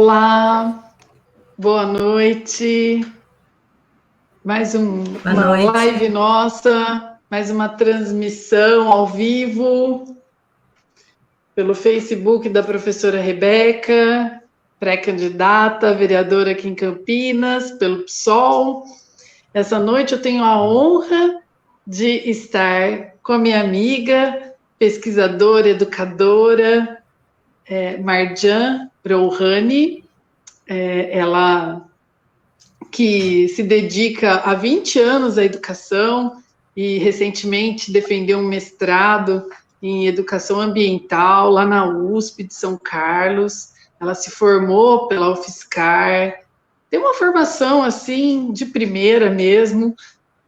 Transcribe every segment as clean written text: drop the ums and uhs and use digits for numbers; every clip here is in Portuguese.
Olá, boa noite. Mais uma live nossa, mais uma transmissão ao vivo pelo Facebook da professora Rebeca, pré-candidata, vereadora aqui em Campinas, pelo PSOL. Essa noite eu tenho a honra de estar com a minha amiga, pesquisadora, educadora, Marjan Brouhani, ela que se dedica há 20 anos à educação e recentemente defendeu um mestrado em educação ambiental lá na USP de São Carlos. Ela se formou pela UFSCar, tem uma formação assim de primeira mesmo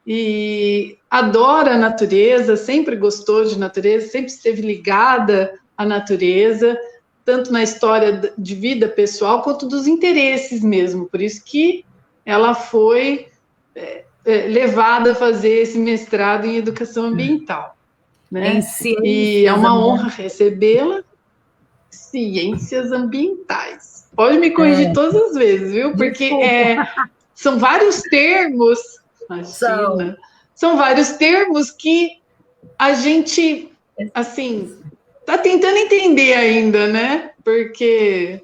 e adora a natureza, sempre gostou de natureza, sempre esteve ligada à natureza, tanto na história de vida pessoal, quanto dos interesses mesmo. Por isso que ela foi levada a fazer esse mestrado em educação ambiental. Né? E é uma honra recebê-la. Ciências ambientais. Pode me corrigir todas as vezes, viu? Porque são vários termos, imagina, são vários termos que a gente, assim, está tentando entender ainda, né? Porque,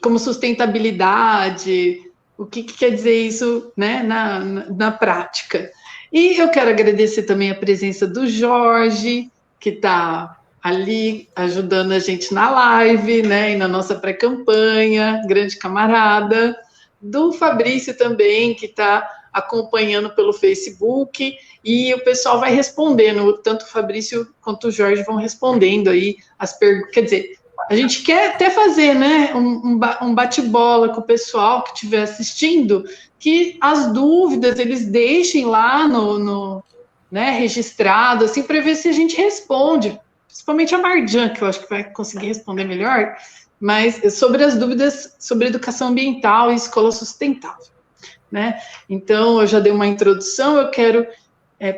como sustentabilidade, o que quer dizer isso, né, na prática. E eu quero agradecer também a presença do Jorge, que está ali ajudando a gente na live, né, e na nossa pré-campanha, grande camarada, do Fabrício também, que está acompanhando pelo Facebook, e o pessoal vai respondendo, tanto o Fabrício quanto o Jorge vão respondendo aí as perguntas. Quer dizer, a gente quer até fazer, né, um bate-bola com o pessoal que estiver assistindo, que as dúvidas eles deixem lá né, registrado, assim, para ver se a gente responde, principalmente a Marjan, que eu acho que vai conseguir responder melhor, mas sobre as dúvidas sobre educação ambiental e escola sustentável, né? Então, eu já dei uma introdução, eu quero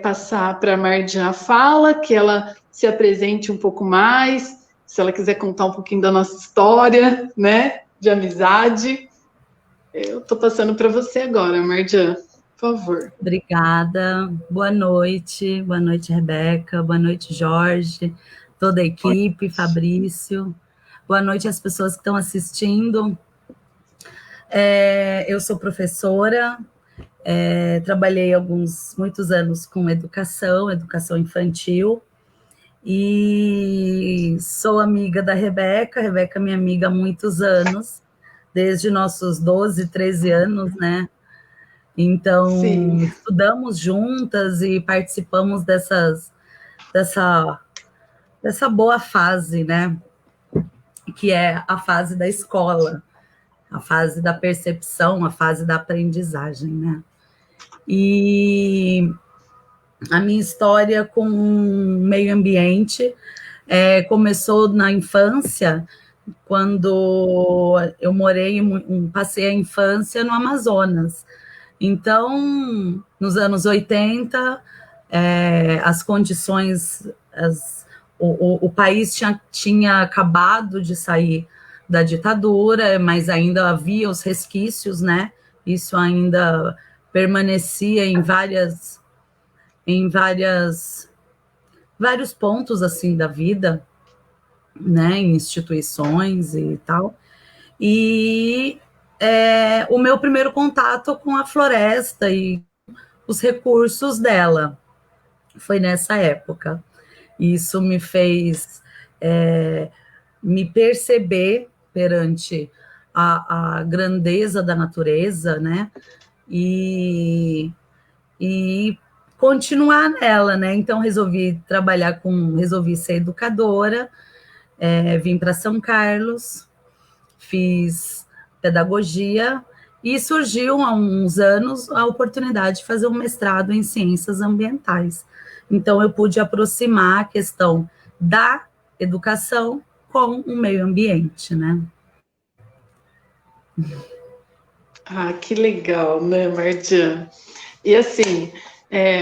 passar para a Marjan a fala, que ela se apresente um pouco mais, se ela quiser contar um pouquinho da nossa história, né, de amizade. Eu estou passando para você agora, Marjan, por favor. Obrigada, boa noite, Rebeca, boa noite, Jorge, toda a equipe, Fabrício, boa noite às pessoas que estão assistindo. Eu sou professora, trabalhei muitos anos com educação infantil, e sou amiga da Rebeca é minha amiga há muitos anos, desde nossos 12, 13 anos, né? Então, sim, estudamos juntas e participamos dessa boa fase, né? Que é a fase da escola, a fase da percepção, a fase da aprendizagem, né? E a minha história com o meio ambiente começou na infância, quando eu passei a infância no Amazonas. Então, nos anos 80, as condições, o país tinha acabado de sair da ditadura, mas ainda havia os resquícios, né? Isso ainda permanecia em vários pontos assim da vida, né? Em instituições e tal. E o meu primeiro contato com a floresta e os recursos dela foi nessa época. Isso me fez me perceber perante a grandeza da natureza, né? E continuar nela, né? Então resolvi ser educadora, vim para São Carlos, fiz pedagogia e surgiu há uns anos a oportunidade de fazer um mestrado em ciências ambientais. Então eu pude aproximar a questão da educação com o meio ambiente, né? Ah, que legal, né, Marjan? E assim,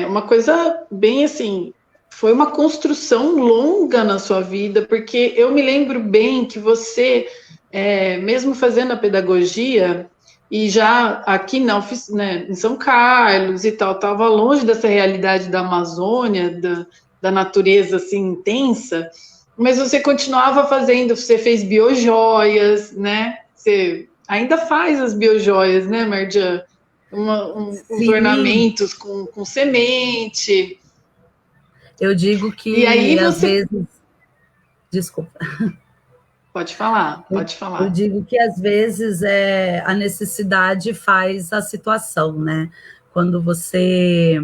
uma coisa bem assim, foi uma construção longa na sua vida, porque eu me lembro bem que você mesmo fazendo a pedagogia, e já aqui né, em São Carlos e tal, estava longe dessa realidade da Amazônia, da natureza assim intensa, mas você continuava fazendo, você fez biojoias, né? Você ainda faz as biojoias, né, Marjan? Uns Sim, ornamentos com semente. eu digo E aí que às você. vezes, desculpa, Pode falar, eu, pode eu falar. digo que às vezes a necessidade faz a situação, né? Quando você,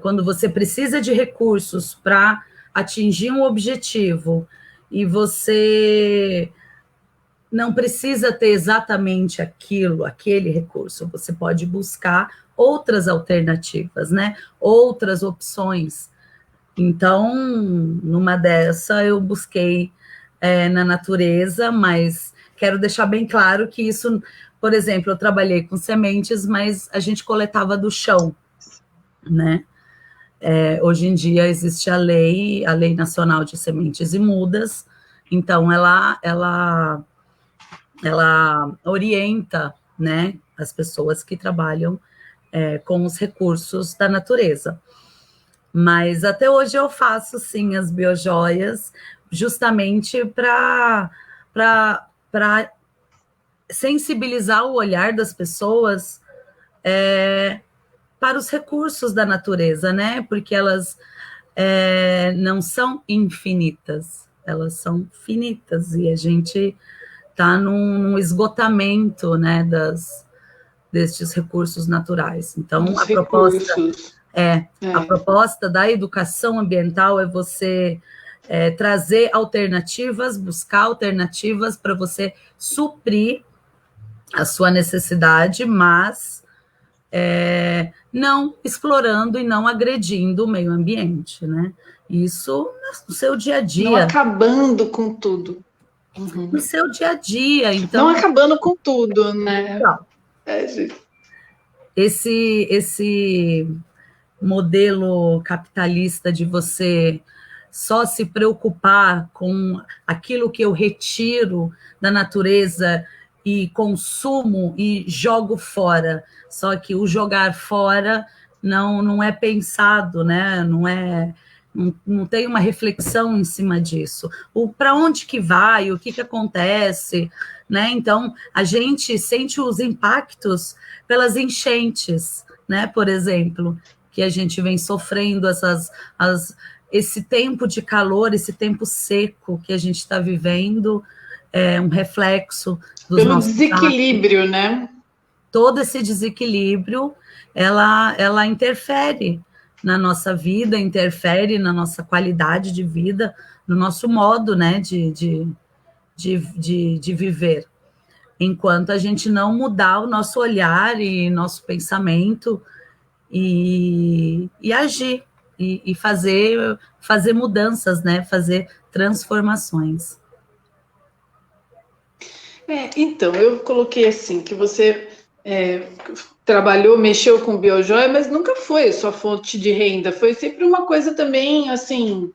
quando você precisa de recursos para atingir um objetivo e você não precisa ter exatamente aquilo, aquele recurso, você pode buscar outras alternativas, né? Outras opções. Então, numa dessa, eu busquei na natureza, mas quero deixar bem claro que isso, por exemplo, eu trabalhei com sementes, mas a gente coletava do chão, né? Hoje em dia existe a Lei Nacional de Sementes e Mudas, então ela orienta, né, as pessoas que trabalham com os recursos da natureza. Mas até hoje eu faço sim as biojoias, justamente para sensibilizar o olhar das pessoas para os recursos da natureza, né? Porque elas não são infinitas, elas são finitas e a gente está num esgotamento, né, destes recursos naturais. Então, Dos recursos. a É. proposta da educação ambiental é você trazer alternativas, buscar alternativas para você suprir a sua necessidade, mas não explorando e não agredindo o meio ambiente, né? Isso no seu dia a Não dia. acabando com tudo. No Uhum. seu dia a dia. Não Então, acabando com tudo, né? É, esse modelo capitalista de você só se preocupar com aquilo que eu retiro da natureza e consumo e jogo fora. Só que o jogar fora não é pensado, né? Não tem uma reflexão em cima disso. Para onde que vai, o que acontece, né? Então, a gente sente os impactos pelas enchentes, né? Por exemplo, que a gente vem sofrendo esse tempo de calor, esse tempo seco que a gente está vivendo, é um reflexo dos pelo nossos atos. desequilíbrio, né? Todo esse desequilíbrio, ela interfere na nossa vida, interfere na nossa qualidade de vida, no nosso modo, né, de viver. Enquanto a gente não mudar o nosso olhar e nosso pensamento e agir e fazer mudanças, né? Fazer transformações. Então, eu coloquei assim, que você trabalhou, mexeu com biojoia, mas nunca foi sua fonte de renda, foi sempre uma coisa também, assim,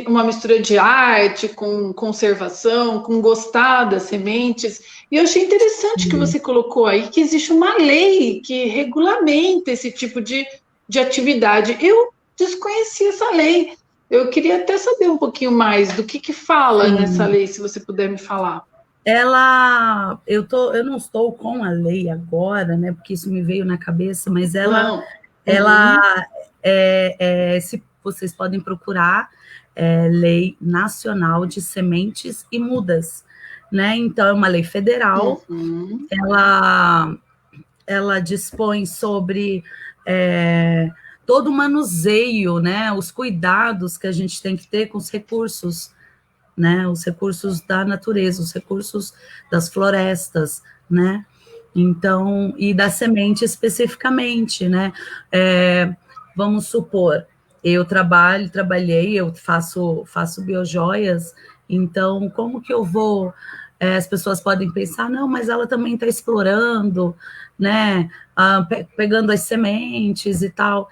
uma mistura de arte com conservação, com gostar das sementes. E eu achei interessante que você colocou aí que existe uma lei que regulamenta esse tipo de atividade. Eu desconheci essa lei. Eu queria até saber um pouquinho mais do que fala nessa Sim, lei, se você puder me falar. eu não estou com a lei agora, né? Porque isso me veio na cabeça, mas Não. ela Uhum. se vocês podem procurar, Lei Nacional de Sementes e Mudas, né? Então é uma lei federal, Uhum. ela dispõe sobre todo o manuseio, né? Os cuidados que a gente tem que ter com os recursos, né? Os recursos da natureza, os recursos das florestas, né? Então, e da semente especificamente, né? Vamos supor, eu trabalhei, eu faço biojoias, então como que eu vou? As pessoas podem pensar, não, mas ela também está explorando, né? Pegando as sementes e tal.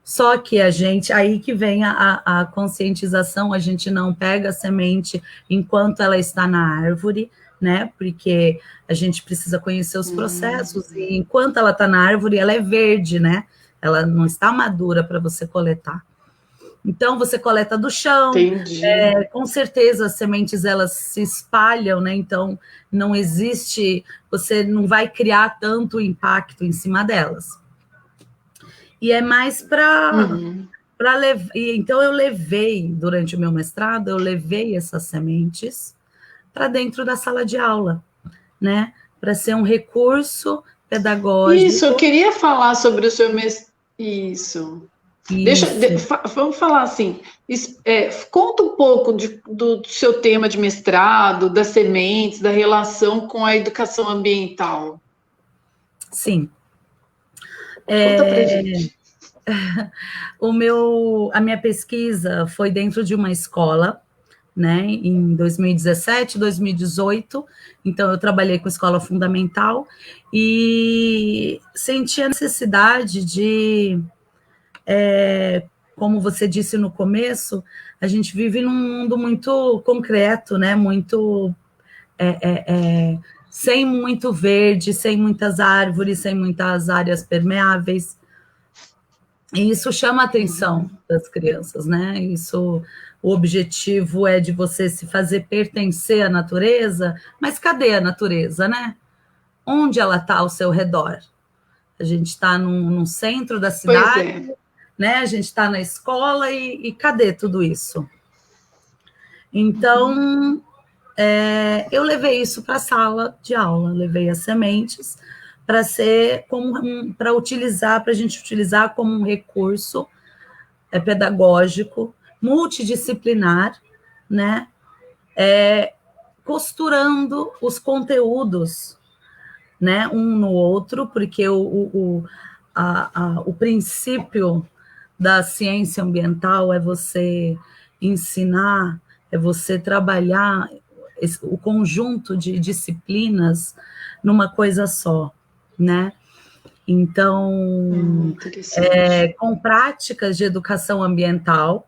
Só que aí que vem a conscientização, a gente não pega a semente enquanto ela está na árvore, né? Porque a gente precisa conhecer os processos, e enquanto ela está na árvore, ela é verde, né? Ela não está madura para você coletar. Então, você coleta do chão, com certeza as sementes elas se espalham, né? Então, não existe, você não vai criar tanto impacto em cima delas. E é mais para levar. Então, eu levei, durante o meu mestrado, eu levei essas sementes para dentro da sala de aula, né? Para ser um recurso pedagógico. Isso, eu queria falar sobre o seu mestrado. Isso. Vamos falar assim, conta um pouco do seu tema de mestrado, das sementes, da relação com a educação ambiental. Sim. Conta pra gente. A minha pesquisa foi dentro de uma escola, né, em 2017, 2018, então eu trabalhei com escola fundamental e senti a necessidade de, como você disse no começo, a gente vive num mundo muito concreto, né, muito sem muito verde, sem muitas árvores, sem muitas áreas permeáveis, e isso chama a atenção das crianças, né? O objetivo é de você se fazer pertencer à natureza, mas cadê a natureza, né? Onde ela está ao seu redor? A gente está no centro da cidade, né? A gente está na escola e cadê tudo isso? Então, eu levei isso para a sala de aula, levei as sementes para utilizar, para a gente utilizar como um recurso pedagógico, multidisciplinar, né? Costurando os conteúdos, né, um no outro, porque o princípio da ciência ambiental é você ensinar, é você trabalhar o conjunto de disciplinas numa coisa só, né? Então, com práticas de educação ambiental,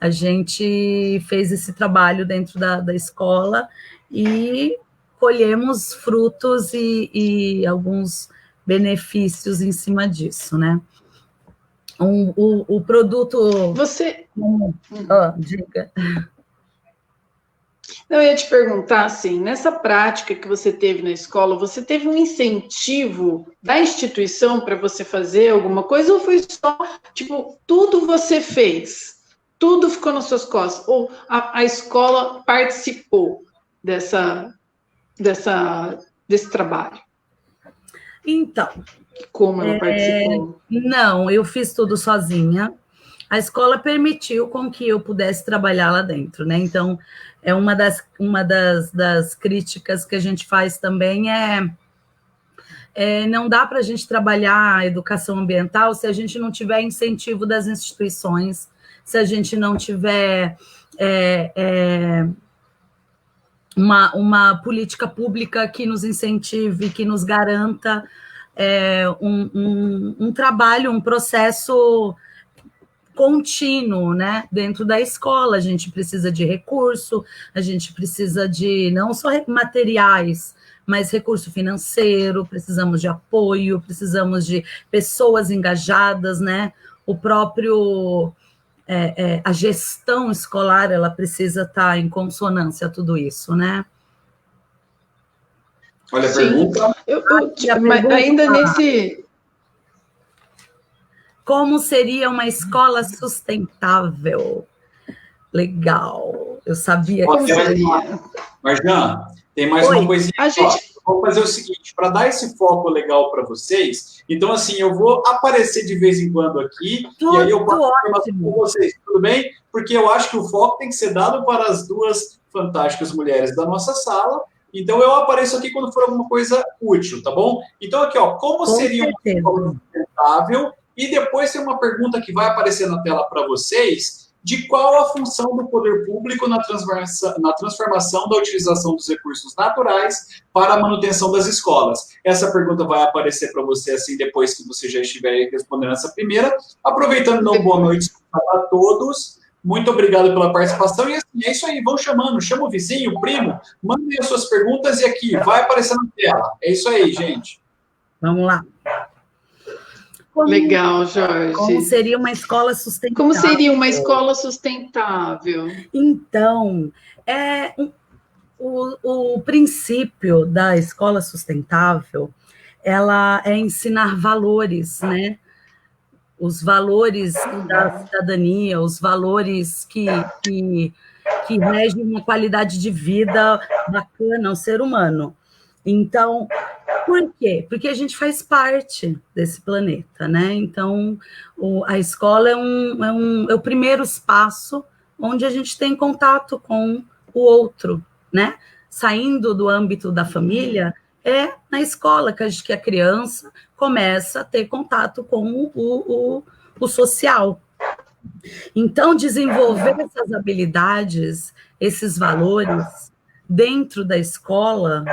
a gente fez esse trabalho dentro da escola e colhemos frutos e alguns benefícios em cima disso, né? O produto... Você... diga. Eu ia te perguntar, assim, nessa prática que você teve na escola, você teve um incentivo da instituição para você fazer alguma coisa, ou foi só, tipo, tudo você fez? Tudo ficou nas suas costas? Ou a escola participou desse trabalho? Então... Como ela participou? Não, eu fiz tudo sozinha. A escola permitiu com que eu pudesse trabalhar lá dentro, né? Então, uma das críticas que a gente faz também não dá para a gente trabalhar a educação ambiental se a gente não tiver incentivo das instituições, se a gente não tiver uma política pública que nos incentive, que nos garanta um trabalho, um processo contínuo, né, dentro da escola. A gente precisa de recurso, a gente precisa de não só materiais, mas recurso financeiro, precisamos de apoio, precisamos de pessoas engajadas, né, o próprio... a gestão escolar, ela precisa estar em consonância a tudo isso, né? Olha a pergunta. Ainda nesse... Como seria uma escola sustentável? Legal. Eu sabia que seria. Marjan, tem mais uma coisinha. Vou fazer o seguinte, para dar esse foco legal para vocês, então, assim, eu vou aparecer de vez em quando aqui, e aí eu posso falar com vocês, tudo bem? Porque eu acho que o foco tem que ser dado para as duas fantásticas mulheres da nossa sala, então eu apareço aqui quando for alguma coisa útil, tá bom? Então, aqui, ó, como seria uma escola sustentável? E depois tem uma pergunta que vai aparecer na tela para vocês, de qual a função do poder público na transformação da utilização dos recursos naturais para a manutenção das escolas. Essa pergunta vai aparecer para você assim depois que você já estiver respondendo essa primeira. Aproveitando, boa noite a todos. Muito obrigado pela participação. E assim, é isso aí, vão chamando, chama o vizinho, o primo, mandem as suas perguntas e aqui, vai aparecer na tela. É isso aí, gente. Vamos lá. Legal, Jorge. Como seria uma escola sustentável? Como seria uma escola sustentável? Então, o princípio da escola sustentável, ela é ensinar valores, né? Os valores da cidadania, os valores que regem uma qualidade de vida bacana ao ser humano. Então, por quê? Porque a gente faz parte desse planeta, né? Então, a escola é o primeiro espaço onde a gente tem contato com o outro, né? Saindo do âmbito da família, é na escola que a criança começa a ter contato com o social. Então, desenvolver essas habilidades, esses valores dentro da escola,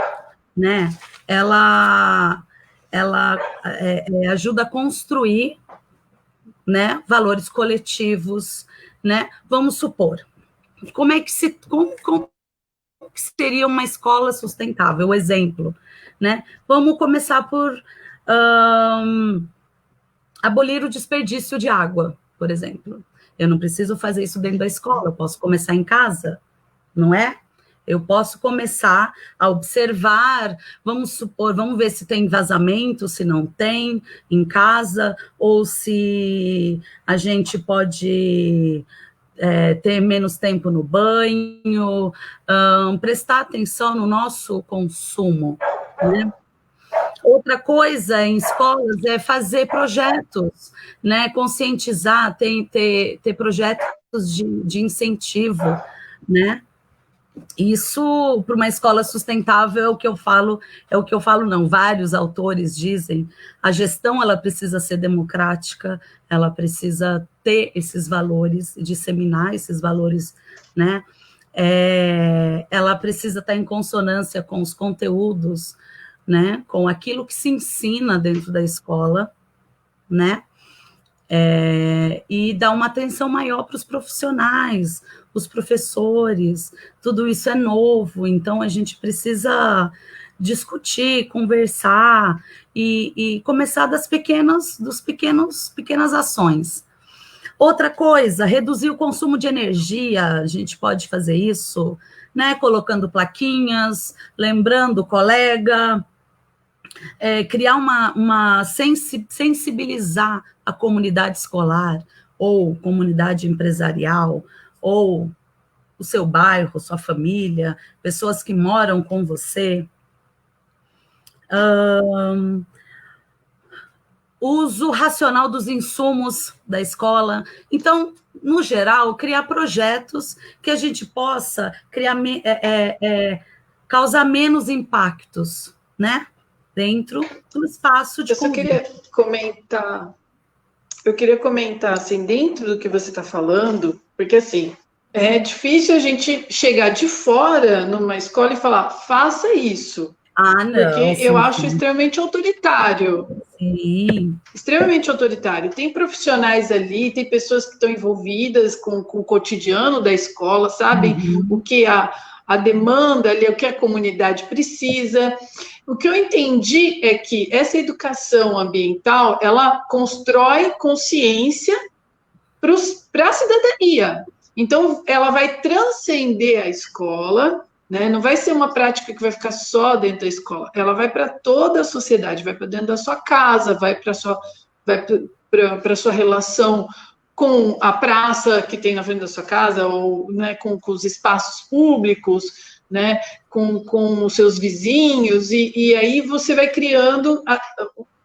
né, ela ajuda a construir, né, valores coletivos, né? Vamos supor, como seria uma escola sustentável? O exemplo, né? Vamos começar por abolir o desperdício de água, por exemplo. Eu não preciso fazer isso dentro da escola, eu posso começar em casa, não é? Eu posso começar a observar, vamos supor, vamos ver se tem vazamento, se não tem, em casa, ou se a gente pode ter menos tempo no banho, prestar atenção no nosso consumo, né? Outra coisa em escolas é fazer projetos, né? Conscientizar, ter projetos de incentivo, né? Isso, para uma escola sustentável, é o que eu falo, não, vários autores dizem, a gestão, ela precisa ser democrática, ela precisa ter esses valores, disseminar esses valores, né? Ela precisa estar em consonância com os conteúdos, né? Com aquilo que se ensina dentro da escola, né? E dar uma atenção maior para os profissionais, os professores, tudo isso é novo, então a gente precisa discutir, conversar e começar das pequenas ações. Outra coisa, reduzir o consumo de energia, a gente pode fazer isso, né? Colocando plaquinhas, lembrando o colega, criar sensibilizar a comunidade escolar, ou comunidade empresarial, ou o seu bairro, sua família, pessoas que moram com você. Uso racional dos insumos da escola. Então, no geral, criar projetos que a gente possa causar menos impactos, né? Dentro do espaço de convívio. Eu queria comentar, assim, dentro do que você está falando, porque, assim, é difícil a gente chegar de fora numa escola e falar, faça isso. Não. Porque eu acho extremamente autoritário. Sim. Extremamente autoritário. Tem profissionais ali, tem pessoas que estão envolvidas com o cotidiano da escola, sabem o que a demanda ali, o que a comunidade precisa. O que eu entendi é que essa educação ambiental, ela constrói consciência para a cidadania. Então, ela vai transcender a escola, né? Não vai ser uma prática que vai ficar só dentro da escola, ela vai para toda a sociedade, vai para dentro da sua casa, vai para a sua relação com a praça que tem na frente da sua casa, ou, né, com os espaços públicos, né, com os seus vizinhos, e aí você vai criando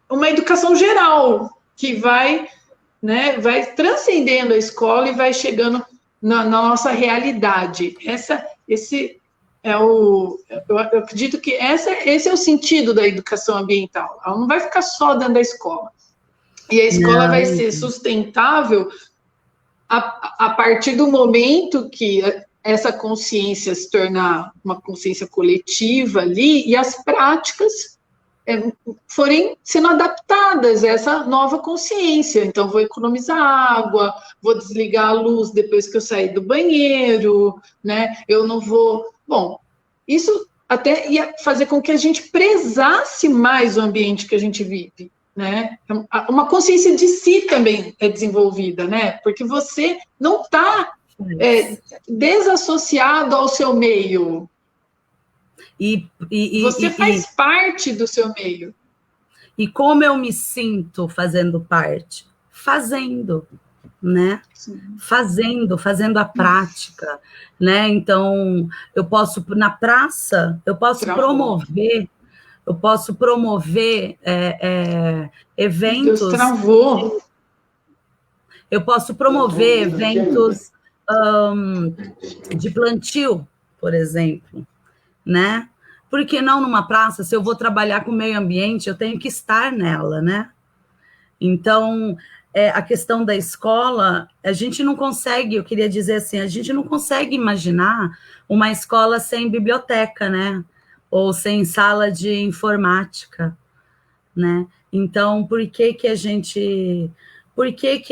uma educação geral, que vai transcendendo a escola e vai chegando na nossa realidade. Eu acredito que esse é o sentido da educação ambiental. Ela não vai ficar só dentro da escola. E a escola vai ser sustentável a partir do momento que essa consciência se tornar uma consciência coletiva ali, e as práticas forem sendo adaptadas a essa nova consciência. Então, vou economizar água, vou desligar a luz depois que eu sair do banheiro, né? Eu não vou... Bom, isso até ia fazer com que a gente prezasse mais o ambiente que a gente vive, né? Uma consciência de si também é desenvolvida, né? Porque você não está desassociado ao seu meio. Você faz parte do seu meio. E como eu me sinto fazendo parte? Fazendo, né? Sim. Fazendo a prática, né? Então, eu posso, na praça, eu posso promover eventos... Deus travou. Eu posso promover eventos de plantio, por exemplo, né? Por que não numa praça? Se eu vou trabalhar com o meio ambiente, eu tenho que estar nela, né? Então, a questão da escola, a gente não consegue, eu queria dizer assim, a gente não consegue imaginar uma escola sem biblioteca, né? Ou sem sala de informática, né? Então, por que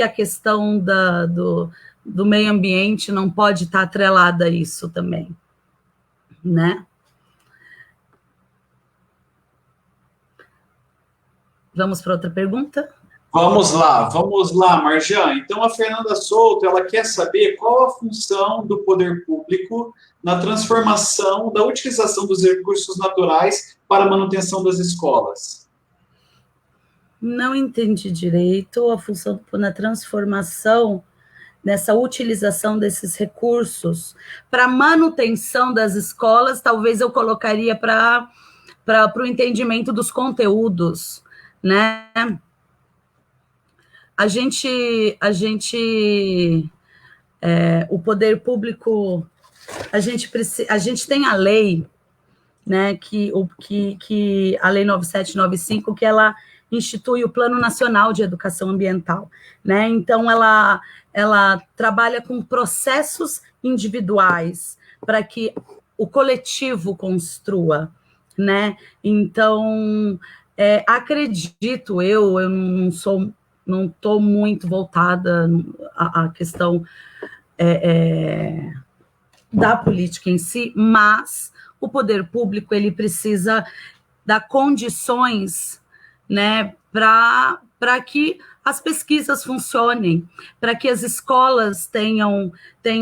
a questão do meio ambiente não pode estar atrelada a isso também, né? Vamos para outra pergunta? Vamos lá, Marjan. Então, a Fernanda Souto, ela quer saber qual a função do poder público na transformação da utilização dos recursos naturais para a manutenção das escolas. Não entendi direito a função na transformação, nessa utilização desses recursos para manutenção das escolas. Talvez eu colocaria para o entendimento dos conteúdos, né? O poder público, a gente tem a lei, né, que a lei 9795, que ela institui o Plano Nacional de Educação Ambiental, né? Então ela trabalha com processos individuais para que o coletivo construa, né? Então acredito eu não estou muito voltada à questão da política em si, mas o poder público ele precisa dar condições, né, para que as pesquisas funcionem, para que as escolas tenham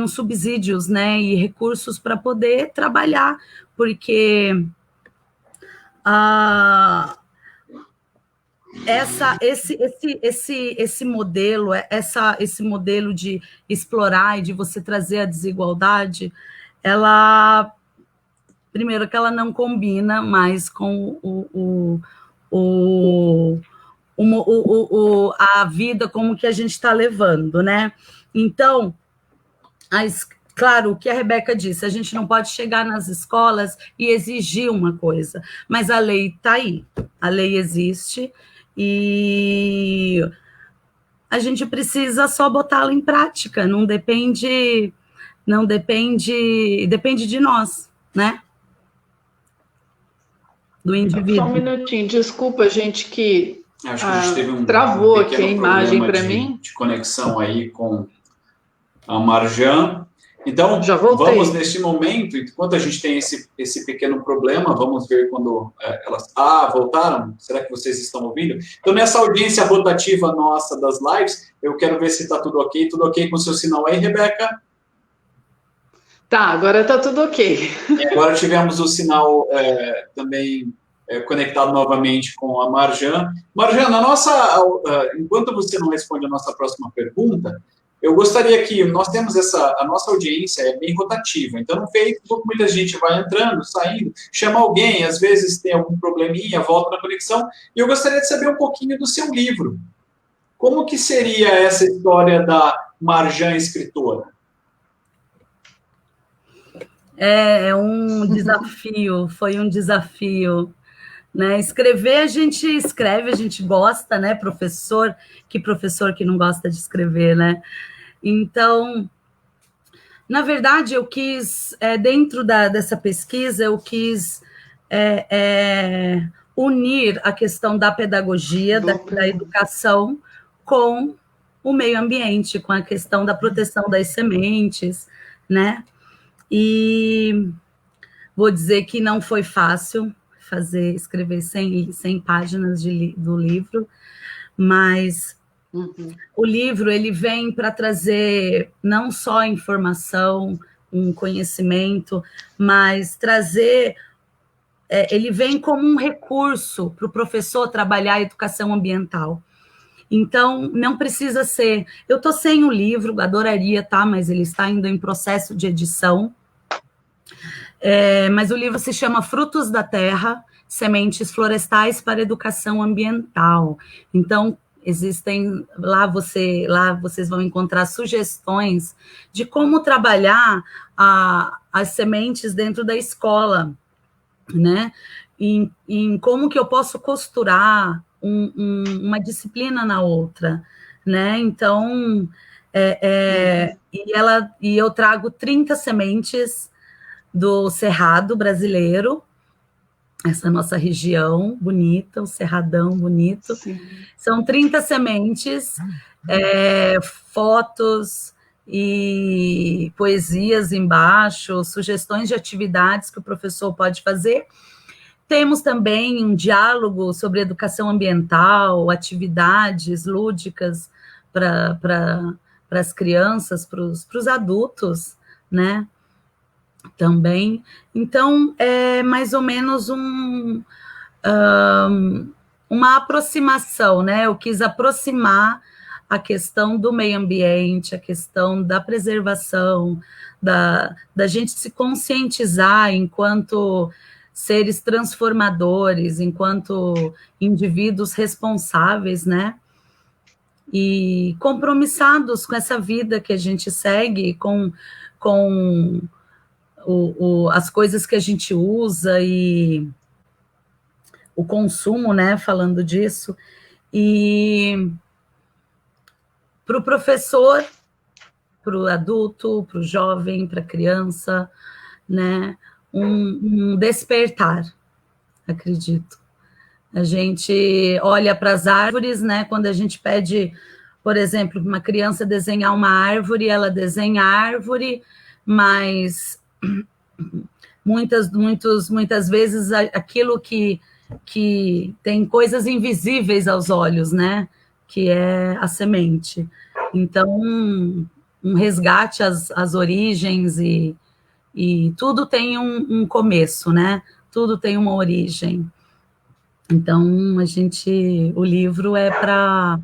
subsídios, né, e recursos para poder trabalhar, porque esse modelo de explorar e de você trazer a desigualdade, primeiro que ela não combina mais com a vida como que a gente está levando, né? Então, claro, o que a Rebeca disse, a gente não pode chegar nas escolas e exigir uma coisa, mas a lei está aí, a lei existe, e a gente precisa só botá-la em prática, depende de nós, né? Do indivíduo. Só um minutinho, desculpa, gente, que acho que a gente teve travou aqui a imagem para mim. De conexão aí com a Marjan. Então, já voltei. Vamos neste momento, enquanto a gente tem esse pequeno problema, vamos ver quando elas... voltaram? Será que vocês estão ouvindo? Então, nessa audiência rotativa nossa das lives, eu quero ver se está tudo ok. Tudo ok com o seu sinal aí, Rebeca? Tá, agora está tudo ok. E agora tivemos o sinal também conectado novamente com a Marjan. Marjan, enquanto você não responde a nossa próxima pergunta, eu gostaria que nós temos a nossa audiência é bem rotativa, então no Facebook muita gente vai entrando, saindo, chama alguém, às vezes tem algum probleminha, volta na conexão, e eu gostaria de saber um pouquinho do seu livro. Como que seria essa história da Marjan escritora? É um desafio, foi um desafio, né? Escrever, a gente escreve, a gente gosta, né? Professor que não gosta de escrever, né? Então, na verdade, eu quis, dentro dessa pesquisa, eu quis unir a questão da pedagogia, da educação, com o meio ambiente, com a questão da proteção das sementes, né? E vou dizer que não foi fácil escrever 100 páginas do livro, mas o livro ele vem para trazer não só informação, um conhecimento, mas trazer... ele vem como um recurso para o professor trabalhar a educação ambiental. Então, não precisa ser... Eu estou sem o livro, adoraria, tá? Mas ele está ainda em processo de edição. Mas o livro se chama Frutos da Terra, Sementes Florestais para Educação Ambiental. Então, existem... Lá vocês vão encontrar sugestões de como trabalhar as sementes dentro da escola, né? Em como que eu posso costurar uma disciplina na outra, né? Então, e eu trago 30 sementes do Cerrado brasileiro, essa nossa região bonita, o Cerradão bonito. Sim. São 30 sementes, fotos e poesias embaixo, sugestões de atividades que o professor pode fazer. Temos também um diálogo sobre educação ambiental, atividades lúdicas para as crianças, para os adultos, né? Também. Então, é mais ou menos uma aproximação, né? Eu quis aproximar a questão do meio ambiente, a questão da preservação, da gente se conscientizar enquanto seres transformadores, enquanto indivíduos responsáveis, né? E compromissados com essa vida que a gente segue, com as coisas que a gente usa e o consumo, né? Falando disso. E para o professor, para o adulto, para o jovem, para a criança, né? Um despertar, acredito. A gente olha para as árvores, né? Quando a gente pede, por exemplo, uma criança desenhar uma árvore, ela desenha a árvore, mas muitas vezes aquilo que tem coisas invisíveis aos olhos, né? Que é a semente. Então, um resgate às origens e tudo tem um começo, né? Tudo tem uma origem. Então, o livro é para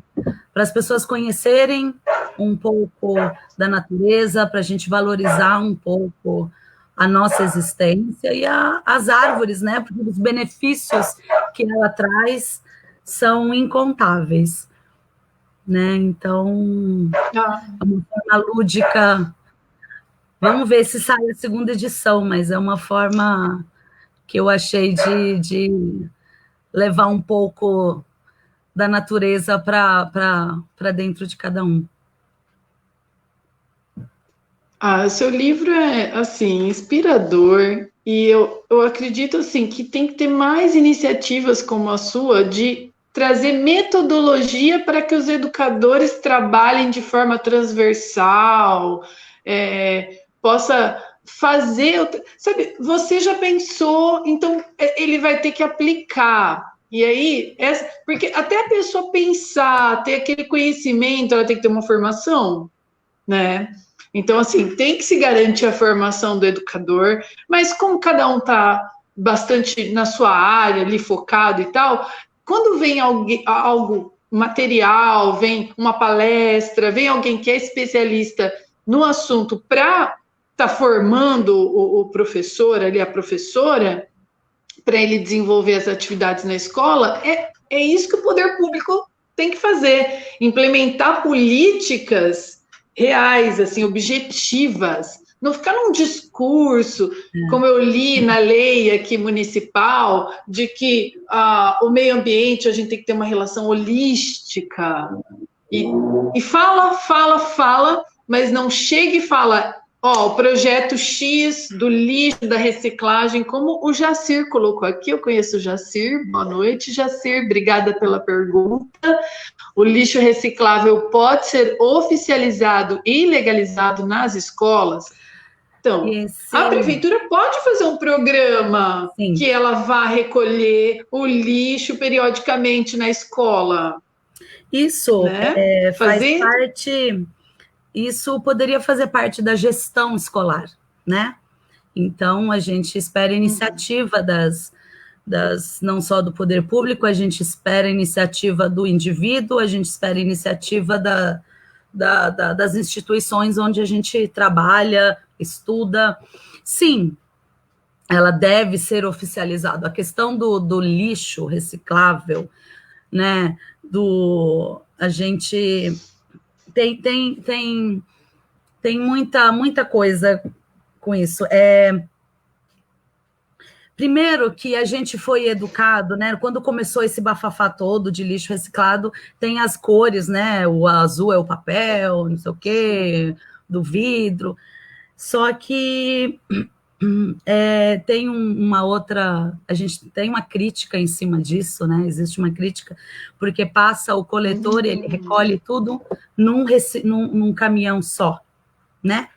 as pessoas conhecerem um pouco da natureza, para a gente valorizar um pouco a nossa existência e as árvores, né? Porque os benefícios que ela traz são incontáveis, né? Então, é uma forma lúdica. Vamos ver se sai a segunda edição, mas é uma forma que eu achei de levar um pouco da natureza para dentro de cada um. Seu livro é, assim, inspirador, e eu acredito, assim, que tem que ter mais iniciativas como a sua de trazer metodologia para que os educadores trabalhem de forma transversal, possa fazer, sabe, você já pensou, então ele vai ter que aplicar, e aí, porque até a pessoa pensar, ter aquele conhecimento, ela tem que ter uma formação, né? Então, assim, tem que se garantir a formação do educador, mas como cada um está bastante na sua área, ali focado e tal, quando vem algo material, vem uma palestra, vem alguém que é especialista no assunto para estar formando o professor, ali a professora, para ele desenvolver as atividades na escola, é isso que o poder público tem que fazer, implementar políticas reais, assim, objetivas, não ficar num discurso, como eu li na lei aqui municipal, de que o meio ambiente a gente tem que ter uma relação holística, e fala, mas não chega e fala, Ó, o projeto X do lixo da reciclagem, como o Jacir colocou aqui, eu conheço o Jacir, boa noite, Jacir, obrigada pela pergunta. O lixo reciclável pode ser oficializado e legalizado nas escolas? Então, a prefeitura pode fazer um programa que ela vá recolher o lixo periodicamente na escola. Isso faz parte... Isso poderia fazer parte da gestão escolar, né? Então, a gente espera a iniciativa não só do poder público, a gente espera a iniciativa do indivíduo, a gente espera a iniciativa das instituições onde a gente trabalha, estuda. Sim, ela deve ser oficializada. A questão do lixo reciclável, né? A gente... Tem muita coisa com isso. Primeiro que a gente foi educado, né? Quando começou esse bafafá todo de lixo reciclado, tem as cores, né? O azul é o papel, não sei o quê, do vidro. Só que tem uma outra... A gente tem uma crítica em cima disso, né? Existe uma crítica, porque passa o coletor, ele recolhe tudo num caminhão só, né?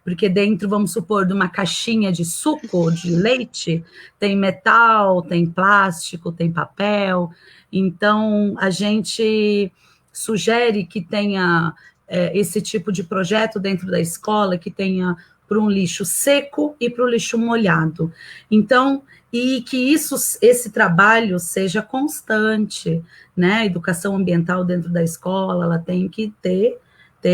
Porque dentro, vamos supor, de uma caixinha de suco, de leite, tem metal, tem plástico, tem papel. Então, a gente sugere que tenha esse tipo de projeto dentro da escola, que tenha para um lixo seco e para o lixo molhado. Então, e que esse trabalho seja constante, né? A educação ambiental dentro da escola, ela tem que ter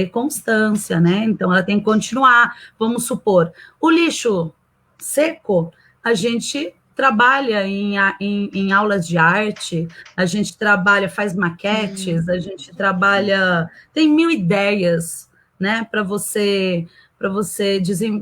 constância, né? Então, ela tem que continuar. Vamos supor, o lixo seco, a gente trabalha em aulas de arte, a gente trabalha, faz maquetes, a gente trabalha... Tem 1000 ideias, né? Para você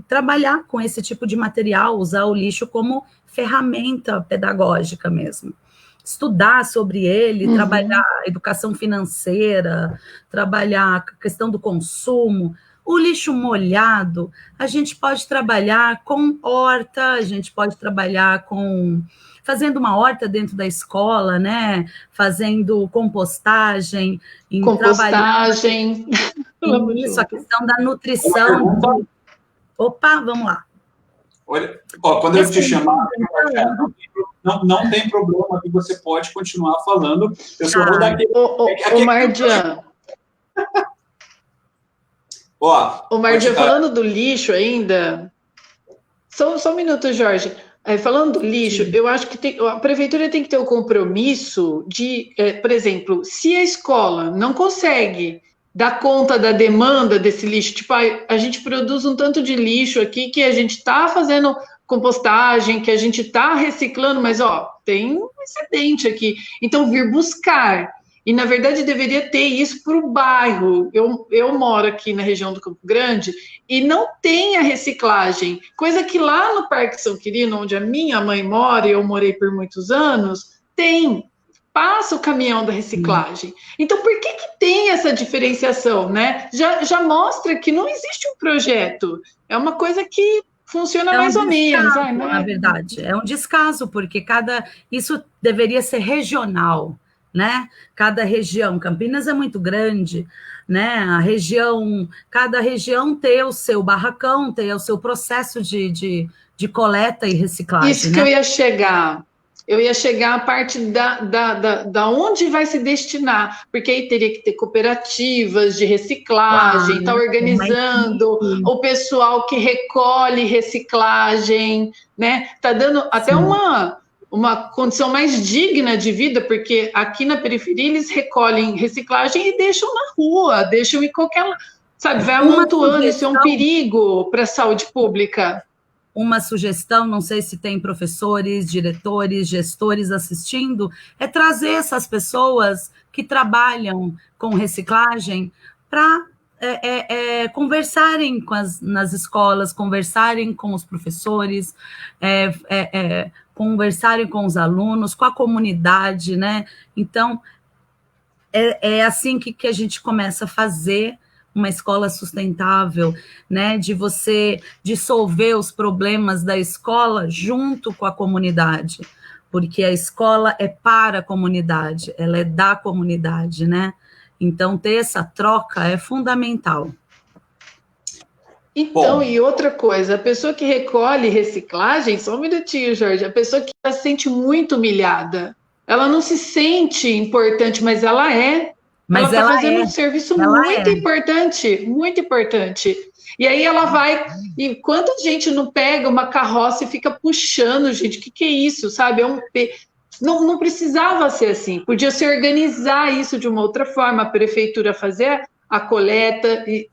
trabalhar com esse tipo de material, usar o lixo como ferramenta pedagógica mesmo. Estudar sobre ele, trabalhar educação financeira, trabalhar a questão do consumo. O lixo molhado, a gente pode trabalhar com horta, a gente pode trabalhar fazendo uma horta dentro da escola, né? Fazendo compostagem. Compostagem. Isso, a questão da nutrição. Opa, vamos lá. Olha, quando eu te chamar, não tem problema, que você pode continuar falando. Eu só vou dar aqui. Ô, Mardian. Ô, Mardian, falando do lixo ainda. Só um minuto, Jorge. Falando do lixo, eu acho que a prefeitura tem que ter o compromisso de, por exemplo, se a escola não consegue dar conta da demanda desse lixo, tipo, a gente produz um tanto de lixo aqui que a gente está fazendo compostagem, que a gente está reciclando, mas, tem um excedente aqui. Então, vir buscar. E, na verdade, deveria ter isso para o bairro. Eu moro aqui na região do Campo Grande e não tem a reciclagem. Coisa que lá no Parque São Quirino, onde a minha mãe mora e eu morei por muitos anos, tem. Passa o caminhão da reciclagem. Então, por que tem essa diferenciação, né? Já mostra que não existe um projeto. É uma coisa que funciona mais ou menos. Na verdade, é um descaso, porque isso deveria ser regional, né? Cada região, Campinas é muito grande, né? Cada região tem o seu barracão, tem o seu processo de coleta e reciclagem. Isso que eu ia chegar. Eu ia chegar à parte da onde vai se destinar, porque aí teria que ter cooperativas de reciclagem, tá organizando o pessoal que recolhe reciclagem, né? Tá dando até uma condição mais digna de vida, porque aqui na periferia eles recolhem reciclagem e deixam na rua, deixam em qualquer... Sabe, vai amontoando, isso é um perigo para a saúde pública. Uma sugestão, não sei se tem professores, diretores, gestores assistindo, é trazer essas pessoas que trabalham com reciclagem para conversarem nas escolas, conversarem com os professores, conversarem com os alunos, com a comunidade, né? Então, é assim que a gente começa a fazer uma escola sustentável, né, de você dissolver os problemas da escola junto com a comunidade, porque a escola é para a comunidade, ela é da comunidade, né? Então, ter essa troca é fundamental. Então, e outra coisa, a pessoa que recolhe reciclagem, só um minutinho, Jorge, a pessoa que se sente muito humilhada, ela não se sente importante, mas ela é. Mas ela está fazendo um serviço muito importante, muito importante. E aí ela vai, e quanta gente não pega uma carroça e fica puxando, gente, o que é isso, sabe? Não precisava ser assim, podia se organizar isso de uma outra forma, a prefeitura fazer a coleta, e,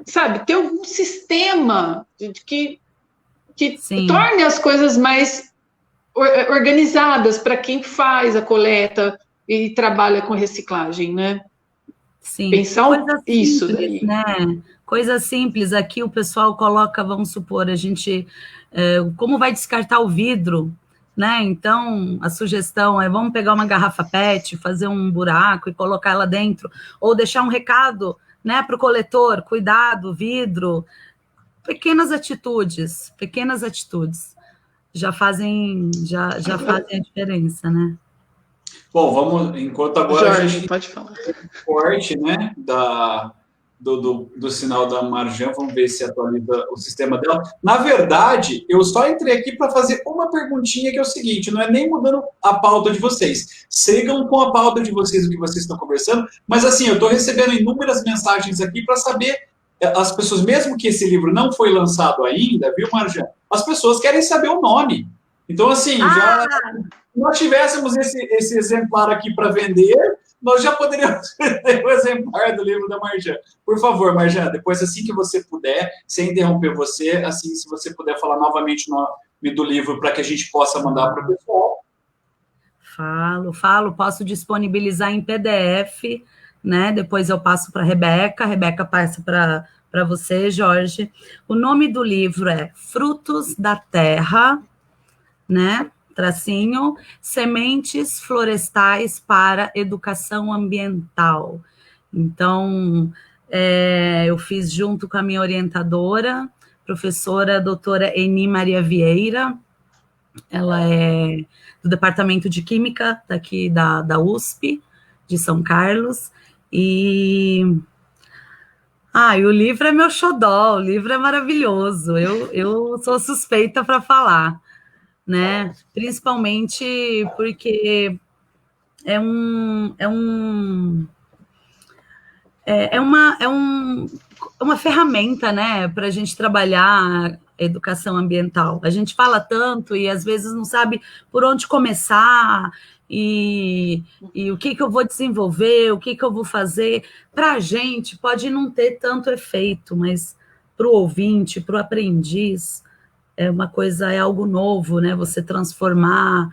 sabe, ter um sistema que torne as coisas mais organizadas para quem faz a coleta e trabalha com reciclagem, né? Sim. Pensar isso daí. Né? Coisa simples, aqui o pessoal coloca, vamos supor, a gente, como vai descartar o vidro, né? Então, a sugestão é, vamos pegar uma garrafa PET, fazer um buraco e colocar ela dentro, ou deixar um recado, né, para o coletor, cuidado, vidro, pequenas atitudes já fazem a diferença, né? Bom, vamos, enquanto agora Jorge, a gente pode falar. Corte, né, do sinal da Marjan, vamos ver se atualiza o sistema dela. Na verdade, eu só entrei aqui para fazer uma perguntinha, que é o seguinte, não é nem mudando a pauta de vocês, sigam com a pauta de vocês, o que vocês estão conversando, mas assim, eu estou recebendo inúmeras mensagens aqui para saber, as pessoas, mesmo que esse livro não foi lançado ainda, viu, Marjan? As pessoas querem saber o nome. Então, assim, já nós tivéssemos esse exemplar aqui para vender, nós já poderíamos ter o exemplar do livro da Marjan. Por favor, Marjan, depois, assim que você puder, sem interromper você, assim, se você puder falar novamente o nome do livro para que a gente possa mandar para o pessoal. Falo, posso disponibilizar em PDF, né? Depois eu passo para a Rebeca passa para você, Jorge. O nome do livro é Frutos da Terra, né? Tracinho, Sementes Florestais para Educação Ambiental. Então, eu fiz junto com a minha orientadora, professora doutora Eni Maria Vieira, ela é do Departamento de Química daqui da USP, de São Carlos, e o livro é meu xodó, o livro é maravilhoso, eu sou suspeita para falar, né? Principalmente porque é uma ferramenta, né, para a gente trabalhar a educação ambiental. A gente fala tanto e às vezes não sabe por onde começar e o que eu vou desenvolver, o que eu vou fazer. Para a gente pode não ter tanto efeito, mas para o ouvinte, para o aprendiz, é algo novo, né? Você transformar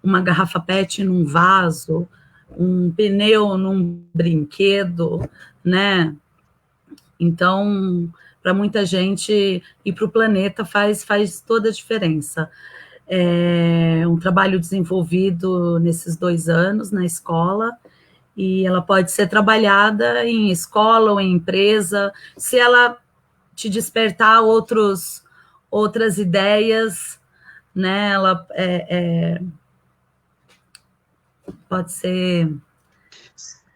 uma garrafa PET num vaso, um pneu num brinquedo, né? Então, para muita gente e para o planeta faz toda a diferença. É um trabalho desenvolvido nesses 2 anos na escola, e ela pode ser trabalhada em escola ou em empresa, se ela te despertar outras ideias, né? Ela pode ser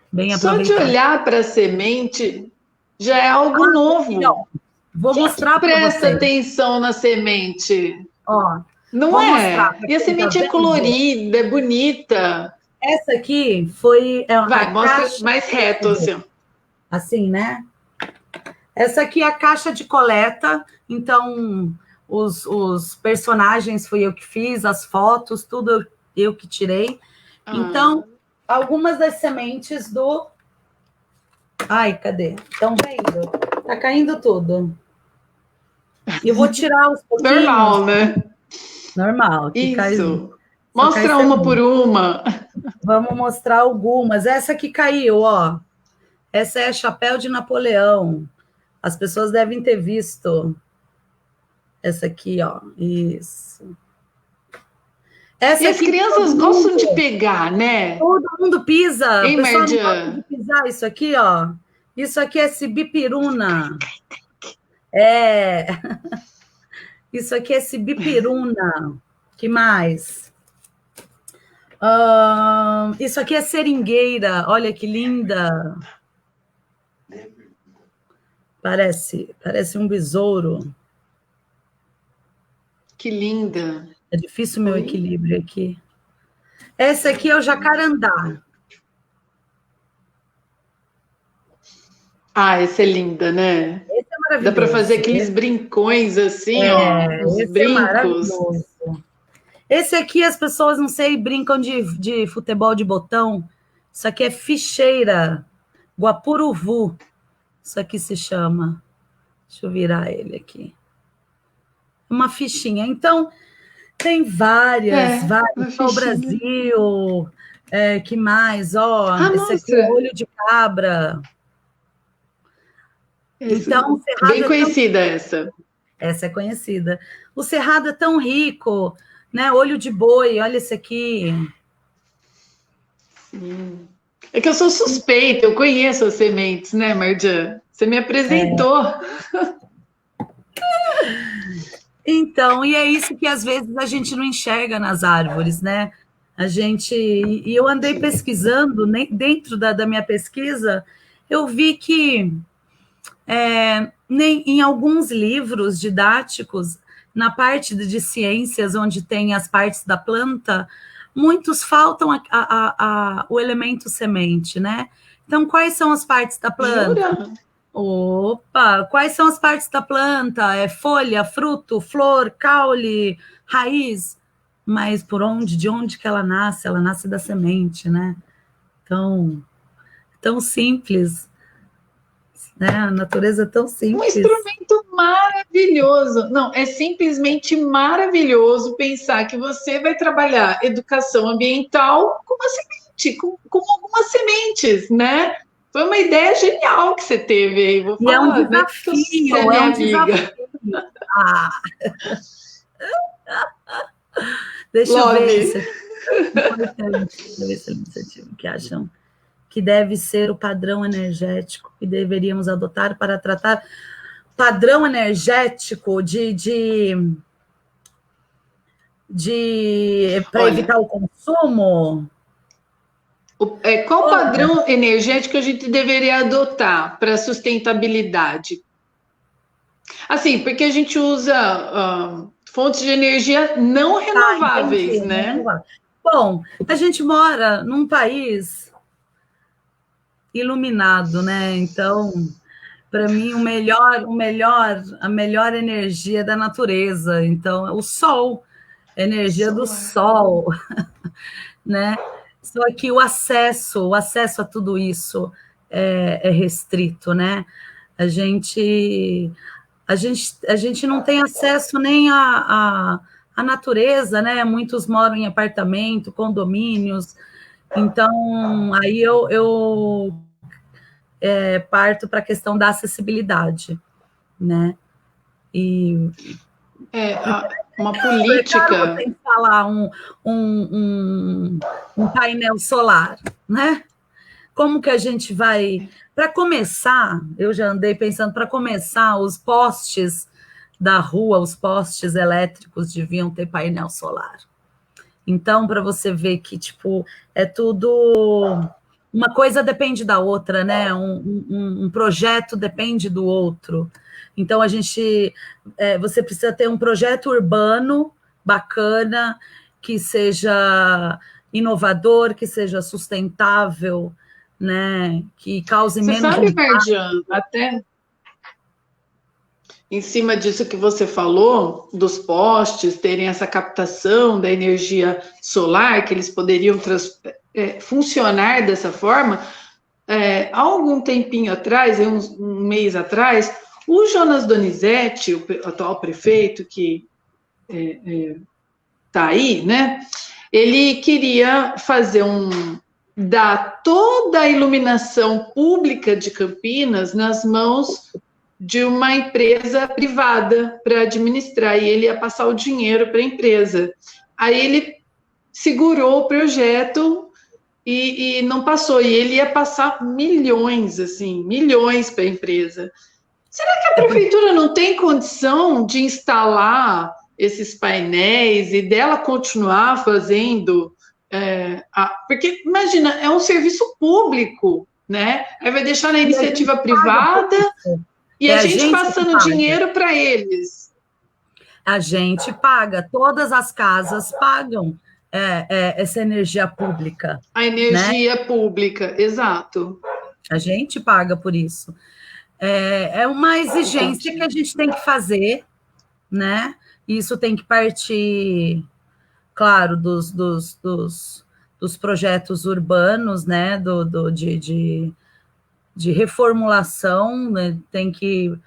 bem aproveitada. Só de olhar para a semente já é algo novo. Não. Vou mostrar para vocês. Presta atenção na semente. Ó, não é? E a semente é colorida, é bonita. Essa aqui foi... Vai, mostra mais reto, assim. Assim, né? Essa aqui é a caixa de coleta, então os personagens fui eu que fiz, as fotos, tudo eu que tirei. Então, algumas das sementes do... Ai, cadê? Estão vendo? Tá caindo tudo. E eu vou tirar os pouquinhos. Normal, né? Normal. Isso. Mostra uma por uma. Vamos mostrar algumas. Essa aqui caiu, ó. Essa é Chapéu de Napoleão. As pessoas devem ter visto. Essa aqui, ó. Isso. Essa e as crianças gostam de pegar, né? Todo mundo pisa. Hein, o pessoal não gosta de pisar isso aqui, ó. Isso aqui é Sibipiruna. Isso aqui é Sibipiruna. Que mais? Isso aqui é seringueira. Olha que linda. Parece um besouro. Que linda. É difícil o meu equilíbrio aqui. Essa aqui é o jacarandá. Essa é linda, né? Esse é maravilhoso. Dá para fazer aqueles brincões assim, os brincos. Esse aqui as pessoas, não sei, brincam de futebol de botão. Isso aqui é ficheira. Guapuruvu. Isso aqui se chama. Deixa eu virar ele aqui. Uma fichinha. Então, tem várias. O Brasil. Que mais? Esse aqui é olho de cabra. Então, bem conhecida essa. Essa é conhecida. O cerrado é tão rico, né? Olho de boi, olha esse aqui. Sim. É que eu sou suspeita, eu conheço as sementes, né, Marjan? Você me apresentou. Então, e é isso que às vezes a gente não enxerga nas árvores, né? E eu andei pesquisando, dentro da minha pesquisa, eu vi que em alguns livros didáticos, na parte de ciências, onde tem as partes da planta, muitos faltam o elemento semente, né? Então, quais são as partes da planta? Jura? Quais são as partes da planta? É folha, fruto, flor, caule, raiz. Mas de onde que ela nasce? Ela nasce da semente, né? Então, tão simples. Né? A natureza é tão simples. Um instrumento maravilhoso. Não, é simplesmente maravilhoso pensar que você vai trabalhar educação ambiental com uma semente, com algumas sementes, né? Foi uma ideia genial que você teve aí. Vou falar, é um desafio, é minha amiga. Deixa eu ver se administrativo que acham que deve ser o padrão energético que deveríamos adotar para tratar padrão energético para evitar o consumo. Qual padrão energético a gente deveria adotar para sustentabilidade? Assim, porque a gente usa fontes de energia não renováveis, né? Bom, a gente mora num país iluminado, né? Então, para mim, a melhor energia da natureza. Então, o sol, a energia do sol, né? Só que o acesso a tudo isso é restrito, né? A gente não tem acesso nem à natureza, né? Muitos moram em apartamento, condomínios. Então, aí eu parto para a questão da acessibilidade, né? E uma política. Você instalar um painel solar, né? Como que a gente vai... Para começar, eu já andei pensando, para começar, os postes da rua, os postes elétricos deviam ter painel solar. Então, para você ver que, tipo, é tudo... Uma coisa depende da outra, né? Um projeto depende do outro. Então, você precisa ter um projeto urbano bacana, que seja inovador, que seja sustentável, né? Que cause menos... Você sabe, Marjan, até em cima disso que você falou, dos postes terem essa captação da energia solar, que eles poderiam funcionar dessa forma, há algum tempinho atrás, um mês atrás, o Jonas Donizete, o atual prefeito que está aí, né? Ele queria dar toda a iluminação pública de Campinas nas mãos de uma empresa privada para administrar, e ele ia passar o dinheiro para a empresa. Aí ele segurou o projeto e não passou. E ele ia passar milhões, assim, milhões para a empresa. Será que a prefeitura não tem condição de instalar esses painéis e dela continuar fazendo? Porque, imagina, é um serviço público, né? Aí vai deixar na iniciativa privada e a gente passando dinheiro para eles. A gente paga, todas as casas pagam essa energia pública. A energia pública, exato. A gente paga por isso. É uma exigência que a gente tem que fazer, né? Isso tem que partir, claro, dos projetos urbanos, né? De reformulação, né? Tem que...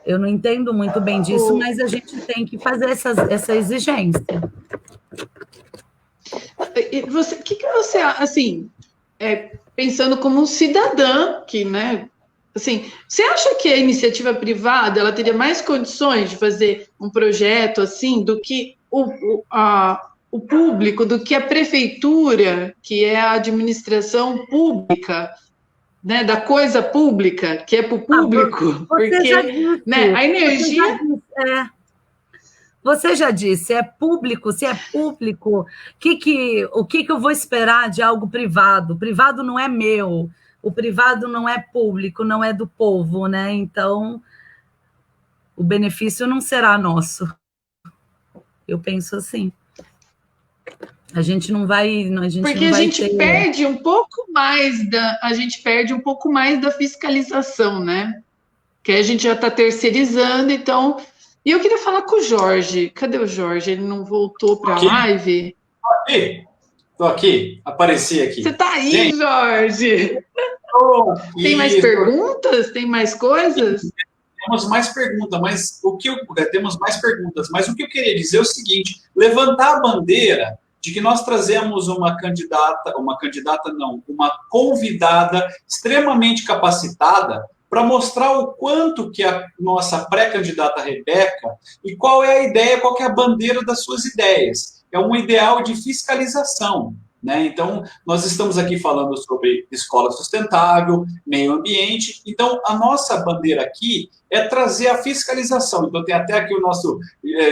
Eu não entendo muito bem disso, mas a gente tem que fazer essa exigência. O que você, assim, pensando como um cidadã, que, né, assim, você acha que a iniciativa privada ela teria mais condições de fazer um projeto assim do que o público, do que a prefeitura, que é a administração pública, né, da coisa pública, que é para o público? Porque disse, né, a energia... Você já disse, é público, se é público, o que eu vou esperar de algo privado? O privado não é meu, o privado não é público, não é do povo, né? Então, o benefício não será nosso. Eu penso assim. A gente não vai... Porque a gente perde um pouco mais da fiscalização, né? Que a gente já está terceirizando, então... E eu queria falar com o Jorge. Cadê o Jorge? Ele não voltou para a live? Estou aqui. Apareci aqui. Você está aí, gente. Jorge? Tem mais perguntas? Tem mais coisas? Temos mais perguntas, mas temos mais perguntas. Mas o que eu queria dizer é o seguinte: levantar a bandeira de que nós trazemos uma convidada extremamente capacitada para mostrar o quanto que a nossa pré-candidata Rebeca e qual é a ideia, qual que é a bandeira das suas ideias. É um ideal de fiscalização, né? Então, nós estamos aqui falando sobre escola sustentável, meio ambiente. Então, a nossa bandeira aqui é trazer a fiscalização. Então, tem até aqui o nosso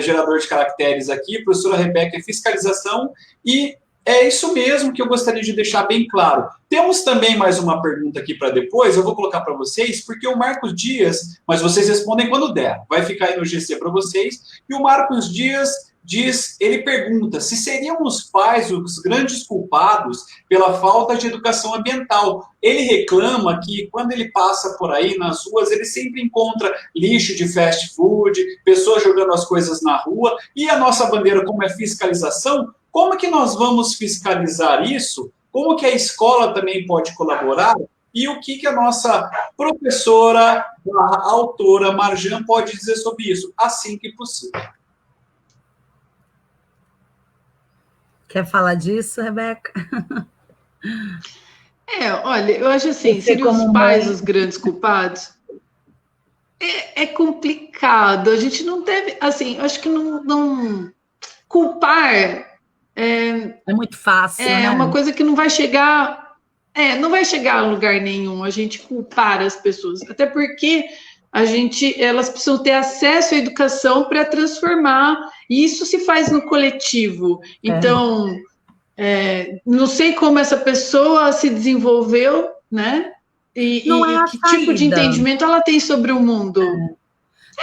gerador de caracteres aqui, professora Rebeca, é fiscalização, e é isso mesmo que eu gostaria de deixar bem claro. Temos também mais uma pergunta aqui para depois, eu vou colocar para vocês, porque o Marcos Dias, mas vocês respondem quando der, vai ficar aí no GC para vocês, e o Marcos Dias ele pergunta se seriam os pais os grandes culpados pela falta de educação ambiental. Ele reclama que quando ele passa por aí nas ruas, ele sempre encontra lixo de fast food, pessoas jogando as coisas na rua, e a nossa bandeira, como é fiscalização, como que nós vamos fiscalizar isso? Como que a escola também pode colaborar? E o que a nossa professora, a autora Marjan pode dizer sobre isso, assim que possível? Quer falar disso, Rebeca? Olha, eu acho assim, seriam os pais os grandes culpados? É complicado, a gente não deve, assim, eu acho que não culpar... É muito fácil, né? É uma coisa que não vai chegar a lugar nenhum, a gente culpar as pessoas, até porque elas precisam ter acesso à educação para transformar, e isso se faz no coletivo. Então, não sei como essa pessoa se desenvolveu, né? E que tipo de entendimento ela tem sobre o mundo.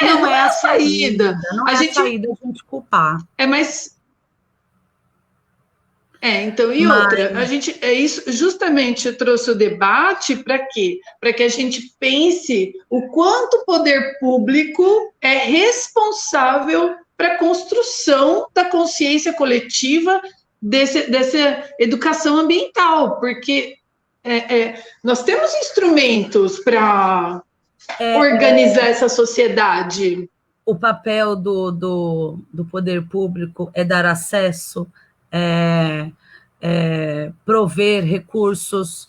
Não é a saída. Não é a saída a gente culpar. Então, e outra, isso justamente eu trouxe o debate para quê? Para que a gente pense o quanto o poder público é responsável para a construção da consciência coletiva dessa educação ambiental, porque nós temos instrumentos para organizar essa sociedade. O papel do poder público é dar acesso, prover recursos,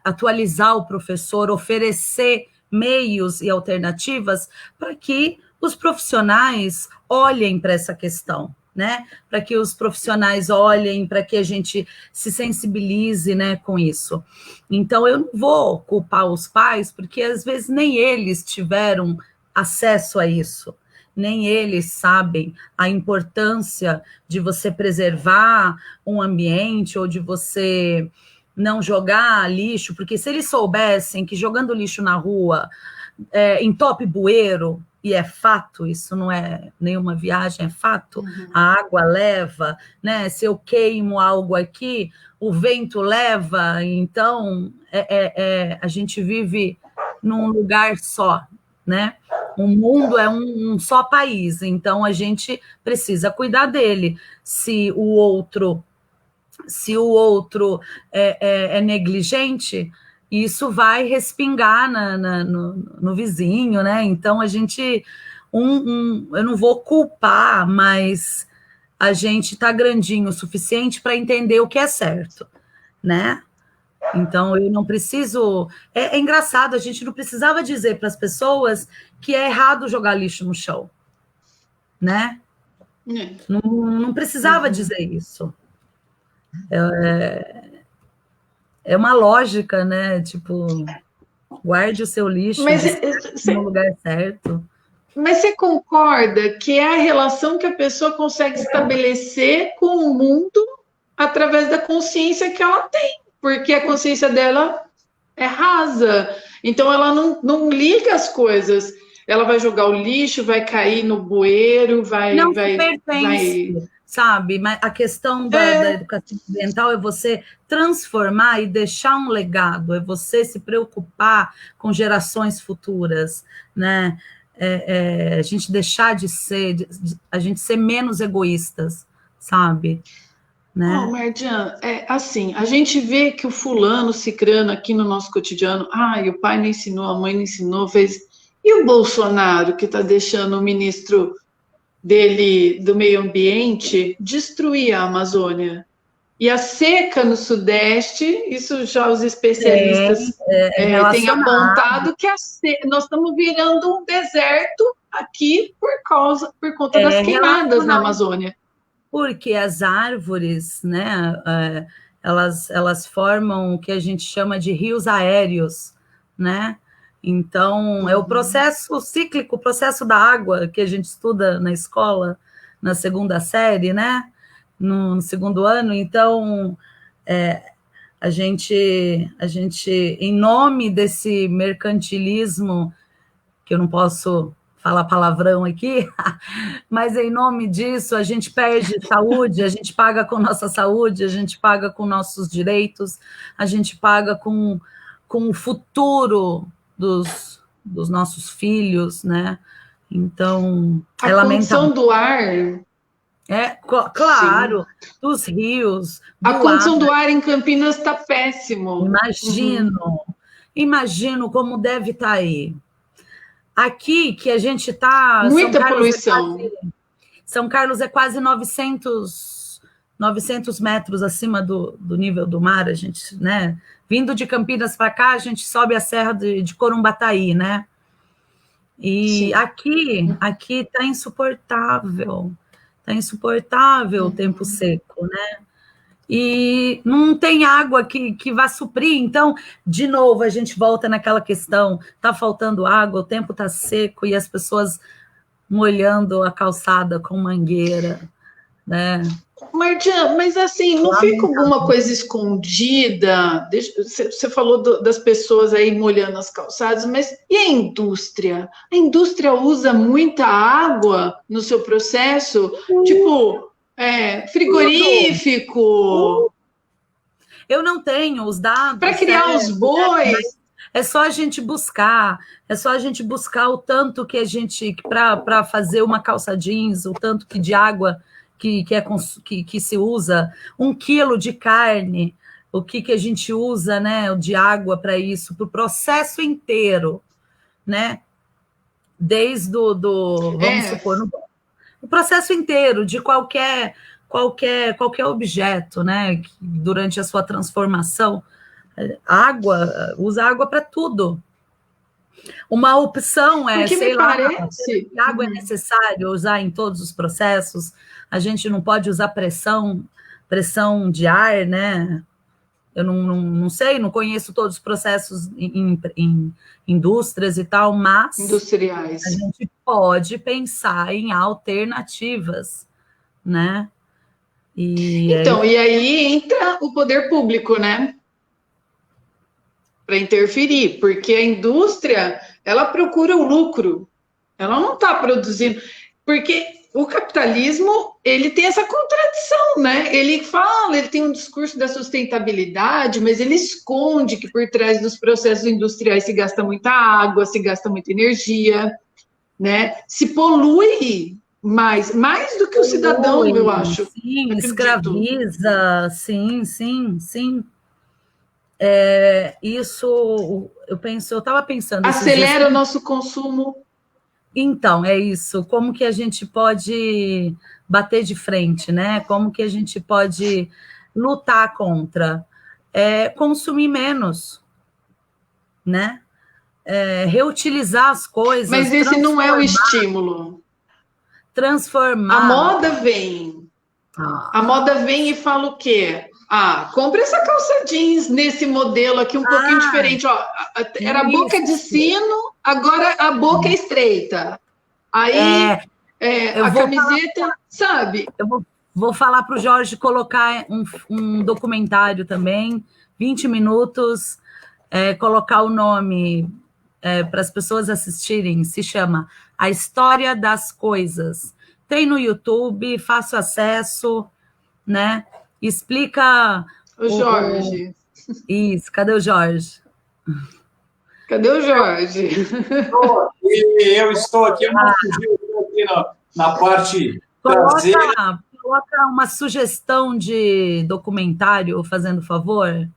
atualizar o professor, oferecer meios e alternativas para que os profissionais olhem para essa questão, né? Para que os profissionais olhem, para que a gente se sensibilize, né, com isso. Então, eu não vou culpar os pais, porque às vezes nem eles tiveram acesso a isso, nem eles sabem a importância de você preservar um ambiente ou de você não jogar lixo, porque se eles soubessem que jogando lixo na rua entope bueiro, e é fato, isso não é nenhuma viagem, é fato, a água leva, né? Se eu queimo algo aqui, o vento leva, então a gente vive num lugar só, né? O mundo é um só país, então a gente precisa cuidar dele. Se o outro é negligente, isso vai respingar no vizinho, né? Então a gente, eu não vou culpar, mas a gente está grandinho o suficiente para entender o que é certo, né? Então eu não preciso. É engraçado, a gente não precisava dizer para as pessoas que é errado jogar lixo no chão, né? Não precisava dizer isso. É uma lógica, né? Tipo, guarde o seu lixo no lugar certo. Mas você concorda que é a relação que a pessoa consegue estabelecer com o mundo através da consciência que ela tem? Porque a consciência dela é rasa. Então, ela não liga as coisas. Ela vai jogar o lixo, vai cair no bueiro, vai... Não pertence, sabe? Mas a questão da educação ambiental é você transformar e deixar um legado, é você se preocupar com gerações futuras, né? A gente deixar de ser, a gente ser menos egoístas, sabe? Né? Não, Mardian, assim, a gente vê que o fulano, cicrano aqui no nosso cotidiano, o pai não ensinou, a mãe não ensinou, fez... E o Bolsonaro, que está deixando o ministro dele do meio ambiente destruir a Amazônia? E a seca no Sudeste, isso já os especialistas têm apontado que nós estamos virando um deserto aqui por conta das queimadas na Amazônia. Porque as árvores, né, elas formam o que a gente chama de rios aéreos, né? Então, é o processo cíclico, o processo da água que a gente estuda na escola, na segunda série, né? No segundo ano. Então, a gente, em nome desse mercantilismo, que eu não posso falar palavrão aqui, mas em nome disso a gente perde saúde, a gente paga com nossa saúde, a gente paga com nossos direitos, a gente paga com o futuro dos nossos filhos, né? Então, a condição do ar... claro, sim. Dos rios... A condição do ar em Campinas está péssimo. Imagino como deve estar aí. Aqui, que a gente está... Muita poluição. São Carlos é quase 900 metros acima do nível do mar, a gente, né? Vindo de Campinas para cá, a gente sobe a serra de Corumbataí, né? E sim. aqui está insuportável. Está insuportável o tempo seco, né? E não tem água que vá suprir. Então, de novo, a gente volta naquela questão, está faltando água, o tempo está seco e as pessoas molhando a calçada com mangueira, né? Mardian, mas assim, não fica alguma coisa escondida? Você falou das pessoas aí molhando as calçadas, mas e a indústria? A indústria usa muita água no seu processo? Tipo, frigorífico? Eu não tenho os dados. Para criar os bois? É só a gente buscar, o tanto que a gente, para fazer uma calça jeans, o tanto que de água que se usa, 1 quilo de carne, o que a gente usa, né, de água para isso, para o processo inteiro, né? Desde vamos supor, o processo inteiro de qualquer objeto, né, que durante a sua transformação, usa água para tudo, Uma opção é, porque sei me lá, parece... se água é necessário usar em todos os processos, a gente não pode usar pressão de ar, né? Eu não sei, não conheço todos os processos em indústrias e tal, mas industriais. A gente pode pensar em alternativas, né? Então, e aí entra o poder público, né? Para interferir, porque a indústria, ela procura o lucro, ela não está produzindo, porque o capitalismo, ele tem essa contradição, né? Ele fala, ele tem um discurso da sustentabilidade, mas ele esconde que por trás dos processos industriais se gasta muita água, se gasta muita energia, né? Se polui mais do que o cidadão, eu acho. Sim, escraviza, sim. Isso, eu estava pensando... Acelera o nosso consumo. Então, é isso. Como que a gente pode bater de frente, né? Como que a gente pode lutar contra? Consumir menos, né? Reutilizar as coisas. Mas esse não é o estímulo. Transformar. A moda vem. A moda vem e fala o quê? Compra essa calça jeans nesse modelo aqui um pouquinho diferente. Ó, era a boca de sino, agora a boca é estreita. Aí a camiseta, sabe? Eu vou falar para o Jorge colocar um documentário também, 20 minutos, colocar o nome para as pessoas assistirem, se chama A História das Coisas. Tem no YouTube, fácil acesso, né? Explica... O Jorge. Isso, cadê o Jorge? Cadê o Jorge? Eu estou aqui, eu não fugi, eu estou aqui na parte traseira. Coloca uma sugestão de documentário, fazendo favor.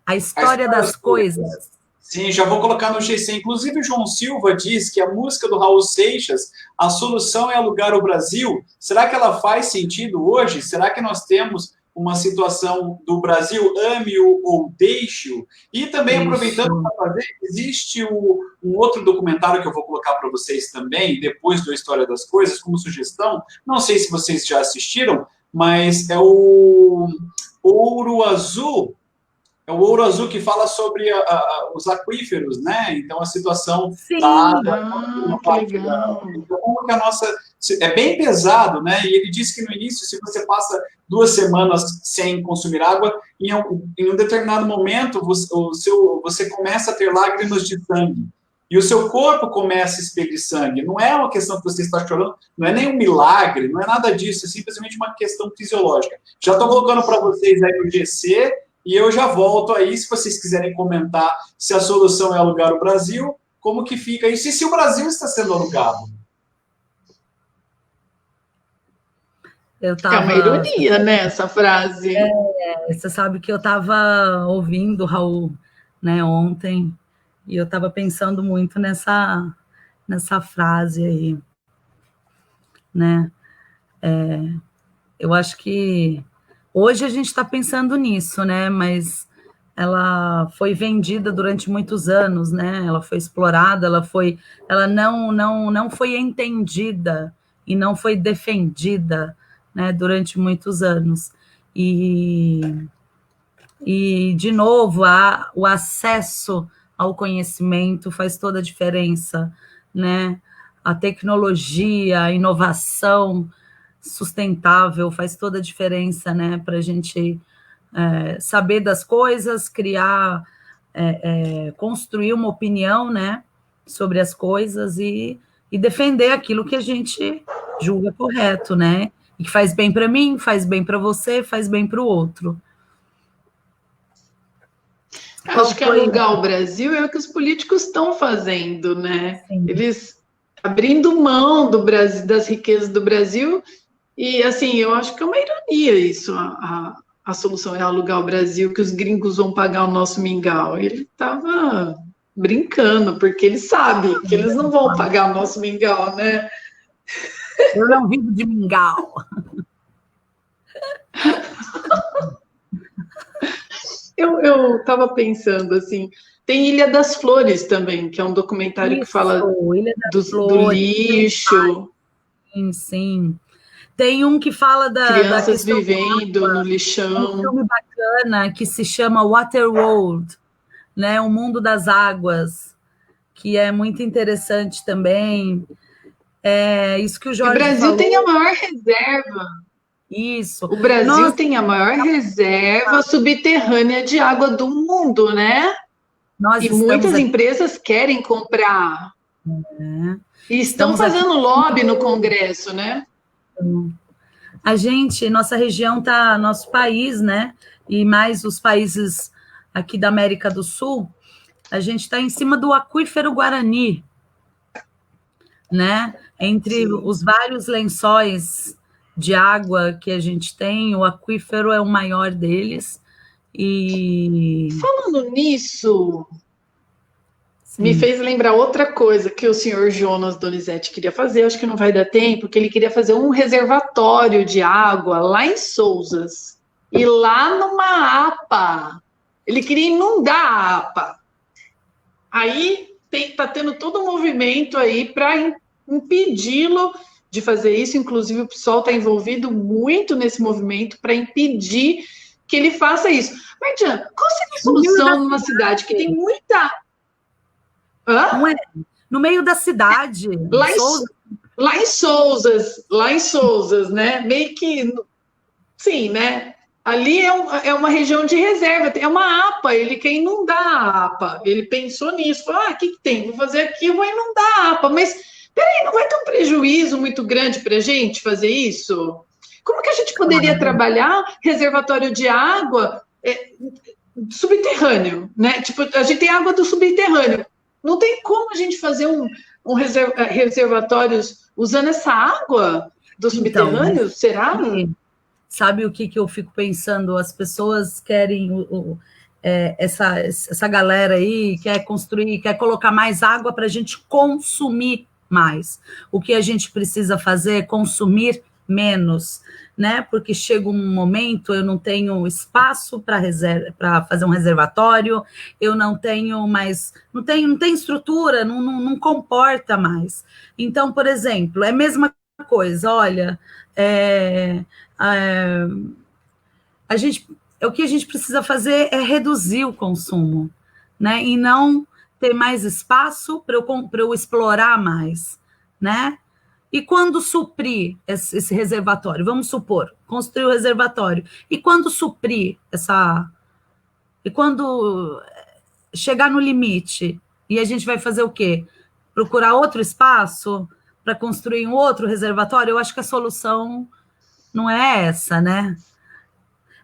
A História das Coisas. Sim, já vou colocar no GC. Inclusive, o João Silva diz que a música do Raul Seixas, A Solução é Alugar o Brasil. Será que ela faz sentido hoje? Será que nós temos uma situação do Brasil ame-o ou deixe-o? E também, aproveitando para fazer, existe um outro documentário que eu vou colocar para vocês também, depois da História das Coisas, como sugestão. Não sei se vocês já assistiram, mas é o Ouro Azul. É o Ouro Azul que fala sobre os aquíferos, né? Então, a situação da água. Então, como que a nossa... É bem pesado, né? E ele disse que no início, se você passa 2 semanas sem consumir água, em um determinado momento, você começa a ter lágrimas de sangue. E o seu corpo começa a expelir sangue. Não é uma questão que você está chorando, não é nem um milagre, não é nada disso, é simplesmente uma questão fisiológica. Já estou colocando para vocês aí no GC, e eu já volto aí, se vocês quiserem comentar se a solução é alugar o Brasil, como que fica isso, e se o Brasil está sendo alugado. É uma ironia, né, essa frase. Você sabe que eu estava ouvindo o Raul, né, ontem, e eu estava pensando muito nessa frase aí, né? Eu acho que hoje a gente está pensando nisso, né? Mas ela foi vendida durante muitos anos, né? Ela foi explorada, ela não foi entendida e não foi defendida, né, durante muitos anos. E de novo, o acesso ao conhecimento faz toda a diferença, né? A tecnologia, a inovação sustentável faz toda a diferença, né? Para a gente saber das coisas, criar, construir uma opinião, né, sobre as coisas e defender aquilo que a gente julga correto, né? E que faz bem para mim, faz bem para você, faz bem para o outro. Acho que alugar o Brasil é o que os políticos estão fazendo, né? Sim. Eles abrindo mão do Brasil, das riquezas do Brasil, e assim, eu acho que é uma ironia isso, a solução é alugar o Brasil, que os gringos vão pagar o nosso mingau. Ele estava brincando, porque ele sabe que eles não vão pagar o nosso mingau, né? Eu não vivo de mingau. Eu estava pensando assim, Tem Ilha das Flores também, que é um documentário que fala do lixo. Sim, sim. Tem um que fala crianças vivendo no lixão. Um filme bacana que se chama Waterworld, né? O Mundo das Águas, que é muito interessante também. É isso que o Jorge falou. O Brasil tem a maior reserva. Isso. O Brasil tem a maior reserva subterrânea de água do mundo, né? E muitas empresas querem comprar. E estão fazendo lobby no Congresso, né? Nossa região tá, nosso país, né? E mais os países aqui da América do Sul, a gente está em cima do aquífero Guarani, né? Entre os vários lençóis de água que a gente tem, o aquífero é o maior deles. E falando nisso, me fez lembrar outra coisa que o senhor Jonas Donizete queria fazer, acho que não vai dar tempo, que ele queria fazer um reservatório de água lá em Sousas e lá numa APA. Ele queria inundar a APA. Aí está tendo todo um movimento aí para impedi-lo de fazer isso, inclusive o PSOL está envolvido muito nesse movimento para impedir que ele faça isso. Martian, qual seria a solução numa cidade que tem muita... Não é? No meio da cidade. Lá em Sousas, né? Meio que... Sim, né? Ali é uma região de reserva, é uma APA, ele quer inundar a APA. Ele pensou nisso, falou, o que tem? Vou fazer aqui, eu vou inundar a APA. Mas, peraí, não vai ter um prejuízo muito grande para a gente fazer isso? Como que a gente poderia trabalhar reservatório de água subterrâneo, né? Tipo, a gente tem água do subterrâneo. Não tem como a gente fazer reservatórios usando essa água do subterrâneo? Será? Sabe o que eu fico pensando? As pessoas querem... essa galera aí quer construir, quer colocar mais água para a gente consumir mais. O que a gente precisa fazer é consumir menos, né? Porque chega um momento, eu não tenho espaço para fazer um reservatório, eu não tenho mais, não tem estrutura, não comporta mais. Então, por exemplo, é a mesma coisa, olha, o que a gente precisa fazer é reduzir o consumo, né? E não ter mais espaço para eu explorar mais, né? E quando suprir esse reservatório, vamos supor, construir o reservatório, e quando suprir e quando chegar no limite, e a gente vai fazer o quê? Procurar outro espaço para construir um outro reservatório? Eu acho que a solução não é essa, né?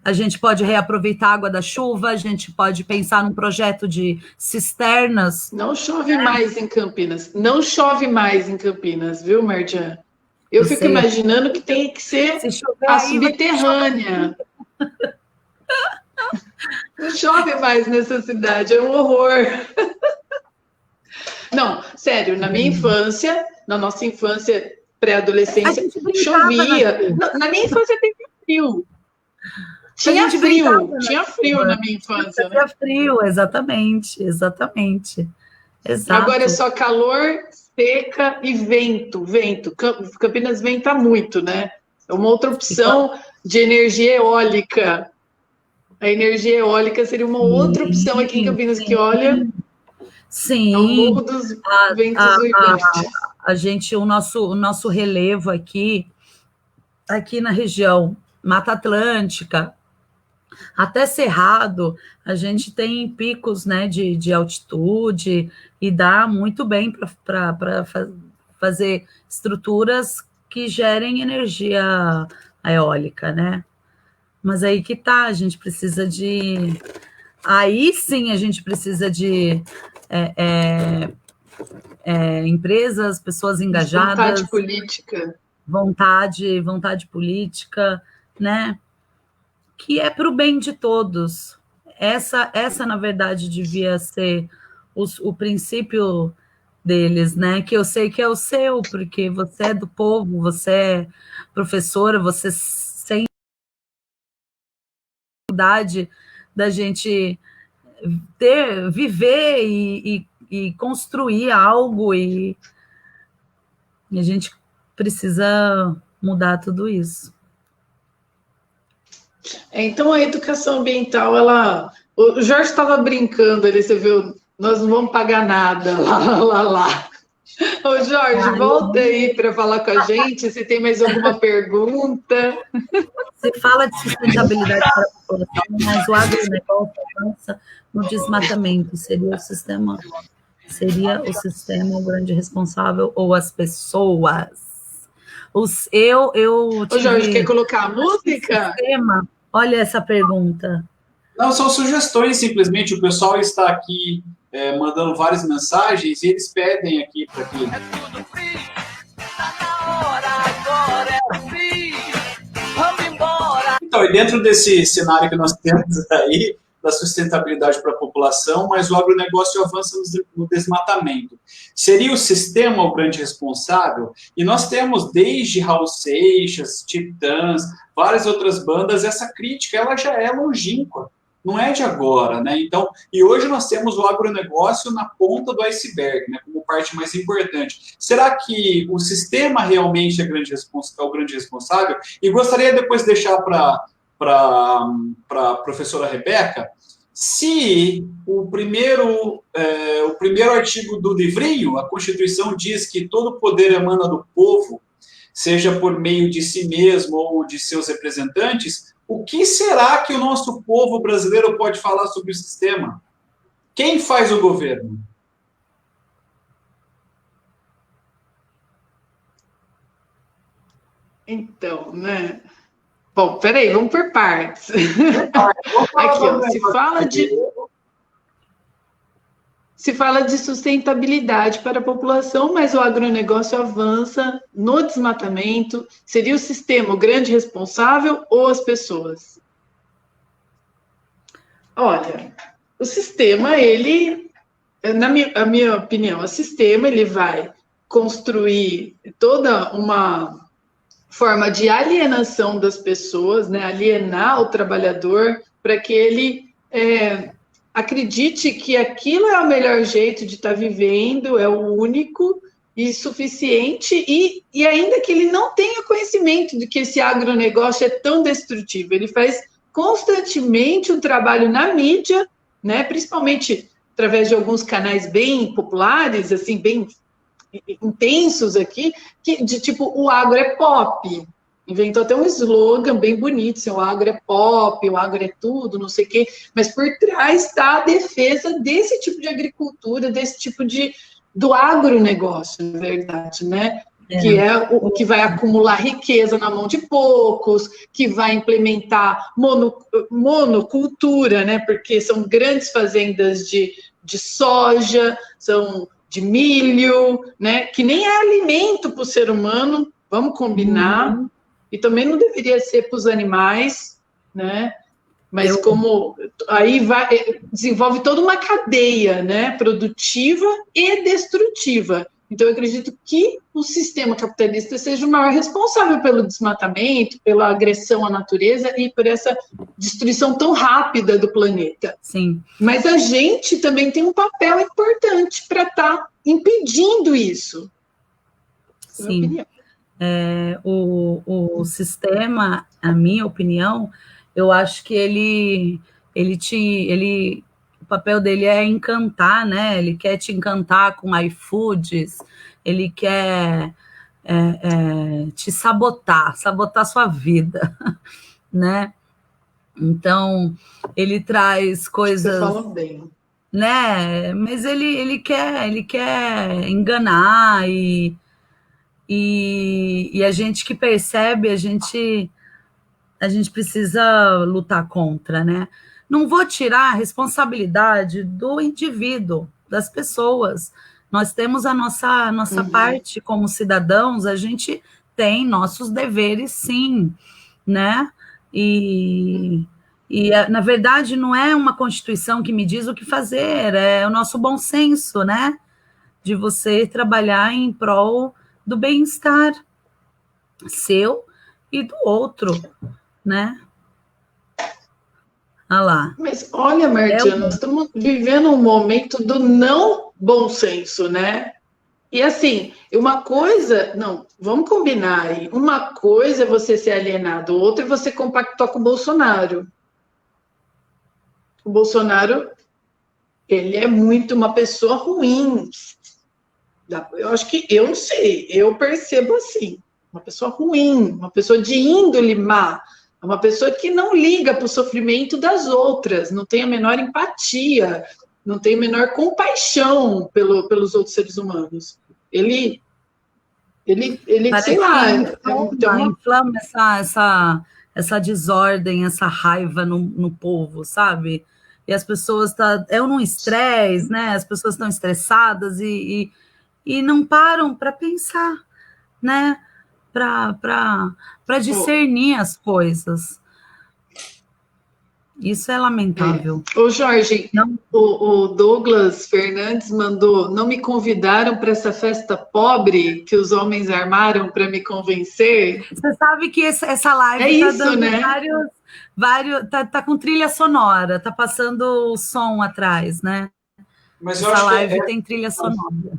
A gente pode reaproveitar a água da chuva, a gente pode pensar num projeto de cisternas. Não chove mais em Campinas. Não chove mais em Campinas, viu, Marjan? Eu fico imaginando que tem que ser a subterrânea. Não chove mais nessa cidade, é um horror. Não, sério, na minha infância, na nossa infância, pré-adolescência, chovia. Na minha infância teve frio. Tinha frio na minha infância. Tinha frio, exatamente. Exato. Agora é só calor, seca e vento. Campinas venta muito, né? É uma outra opção de energia eólica. A energia eólica seria uma outra opção aqui em Campinas, que olha... Sim. É o morro dos ventos uivantes. O nosso relevo aqui na região Mata Atlântica, até Cerrado, a gente tem picos, né, de altitude e dá muito bem para fazer estruturas que gerem energia eólica, né? Mas aí que tá, a gente precisa de... Aí sim a gente precisa de empresas, pessoas engajadas. Vontade política. Vontade política, né? Que é para o bem de todos. Essa, na verdade, devia ser o princípio deles, né? Que eu sei que é o seu, porque você é do povo, você é professora, você sente dificuldade da gente viver e construir algo, e a gente precisa mudar tudo isso. Então, a educação ambiental, o Jorge estava brincando ali, você viu, nós não vamos pagar nada, lá. Ô, Jorge, volta aí para falar com a gente, se tem mais alguma pergunta. Você fala de sustentabilidade para a população, mas o agronegócio avança no desmatamento. Seria o sistema o grande responsável ou as pessoas? Ô, Jorge, quer colocar a música? Sistema, olha essa pergunta. Não, são sugestões, simplesmente. O pessoal está aqui mandando várias mensagens e eles pedem aqui para que... É tudo free, tá na hora, agora é free, vamos embora. Então, e dentro desse cenário que nós temos aí, da sustentabilidade para a população, mas o agronegócio avança no desmatamento. Seria o sistema o grande responsável? E nós temos, desde Raul Seixas, Titãs, várias outras bandas, essa crítica ela já é longínqua, não é de agora, né? Então, e hoje nós temos o agronegócio na ponta do iceberg, né, como parte mais importante. Será que o sistema realmente é o grande responsável? E gostaria depois de deixar para a professora Rebeca, se o primeiro artigo do livrinho, a Constituição, diz que todo poder emana do povo, seja por meio de si mesmo ou de seus representantes, o que será que o nosso povo brasileiro pode falar sobre o sistema? Quem faz o governo? Então, né? Bom, peraí, vamos por partes. Aqui, ó, se fala de sustentabilidade para a população, mas o agronegócio avança no desmatamento. Seria o sistema o grande responsável ou as pessoas? Olha, o sistema, ele, a minha opinião, o sistema, ele vai construir toda uma forma de alienação das pessoas, né? Alienar o trabalhador para que ele acredite que aquilo é o melhor jeito de estar vivendo, é o único e suficiente, e ainda que ele não tenha conhecimento de que esse agronegócio é tão destrutivo. Ele faz constantemente um trabalho na mídia, né? Principalmente através de alguns canais bem populares, assim, bem intensos aqui, de tipo, o agro é pop. Inventou até um slogan bem bonito, assim, o agro é pop, o agro é tudo, não sei o quê, mas por trás está a defesa desse tipo de agricultura, desse tipo do agronegócio, na verdade, né? Que é o que vai acumular riqueza na mão de poucos, que vai implementar monocultura, né? Porque são grandes fazendas de soja, são de milho, né? Que nem é alimento para o ser humano, vamos combinar, e também não deveria ser para os animais, né? Mas como aí desenvolve toda uma cadeia, né? Produtiva e destrutiva. Então, eu acredito que o sistema capitalista seja o maior responsável pelo desmatamento, pela agressão à natureza e por essa destruição tão rápida do planeta. Sim. Mas a gente também tem um papel importante para estar impedindo isso. Sim. O sistema, a minha opinião, eu acho que o papel dele é encantar, né? Ele quer te encantar com iFoods, ele quer te sabotar sua vida, né? Então, ele traz coisas... Você falou bem. Né? Mas ele quer enganar e a gente que percebe, a gente precisa lutar contra, né? Não vou tirar a responsabilidade do indivíduo, das pessoas. Nós temos a nossa parte como cidadãos, a gente tem nossos deveres, sim, né? E, na verdade, não é uma Constituição que me diz o que fazer, é o nosso bom senso, né? De você trabalhar em prol do bem-estar seu e do outro, né? Olha lá. Mas olha, Martinha, nós estamos vivendo um momento do não bom senso, né? E assim, uma coisa, não, vamos combinar aí. Uma coisa é você ser alienado, outra é você compactuar com o Bolsonaro. O Bolsonaro, ele é muito uma pessoa ruim. Eu acho que, eu não sei, eu percebo assim. Uma pessoa ruim, uma pessoa de índole má, uma pessoa que não liga para o sofrimento das outras, não tem a menor empatia, não tem a menor compaixão pelos outros seres humanos. Ele sei lá, inflama essa desordem, essa raiva no povo, sabe? E as pessoas num estresse, né? As pessoas estão estressadas e não param para pensar, né? Para discernir as coisas. Isso é lamentável. Ô, Jorge, o Douglas Fernandes mandou: não me convidaram para essa festa pobre que os homens armaram para me convencer. Você sabe que essa live está dando, né? vários tá com trilha sonora, tá passando o som atrás, né? Mas eu essa acho live tem trilha sonora.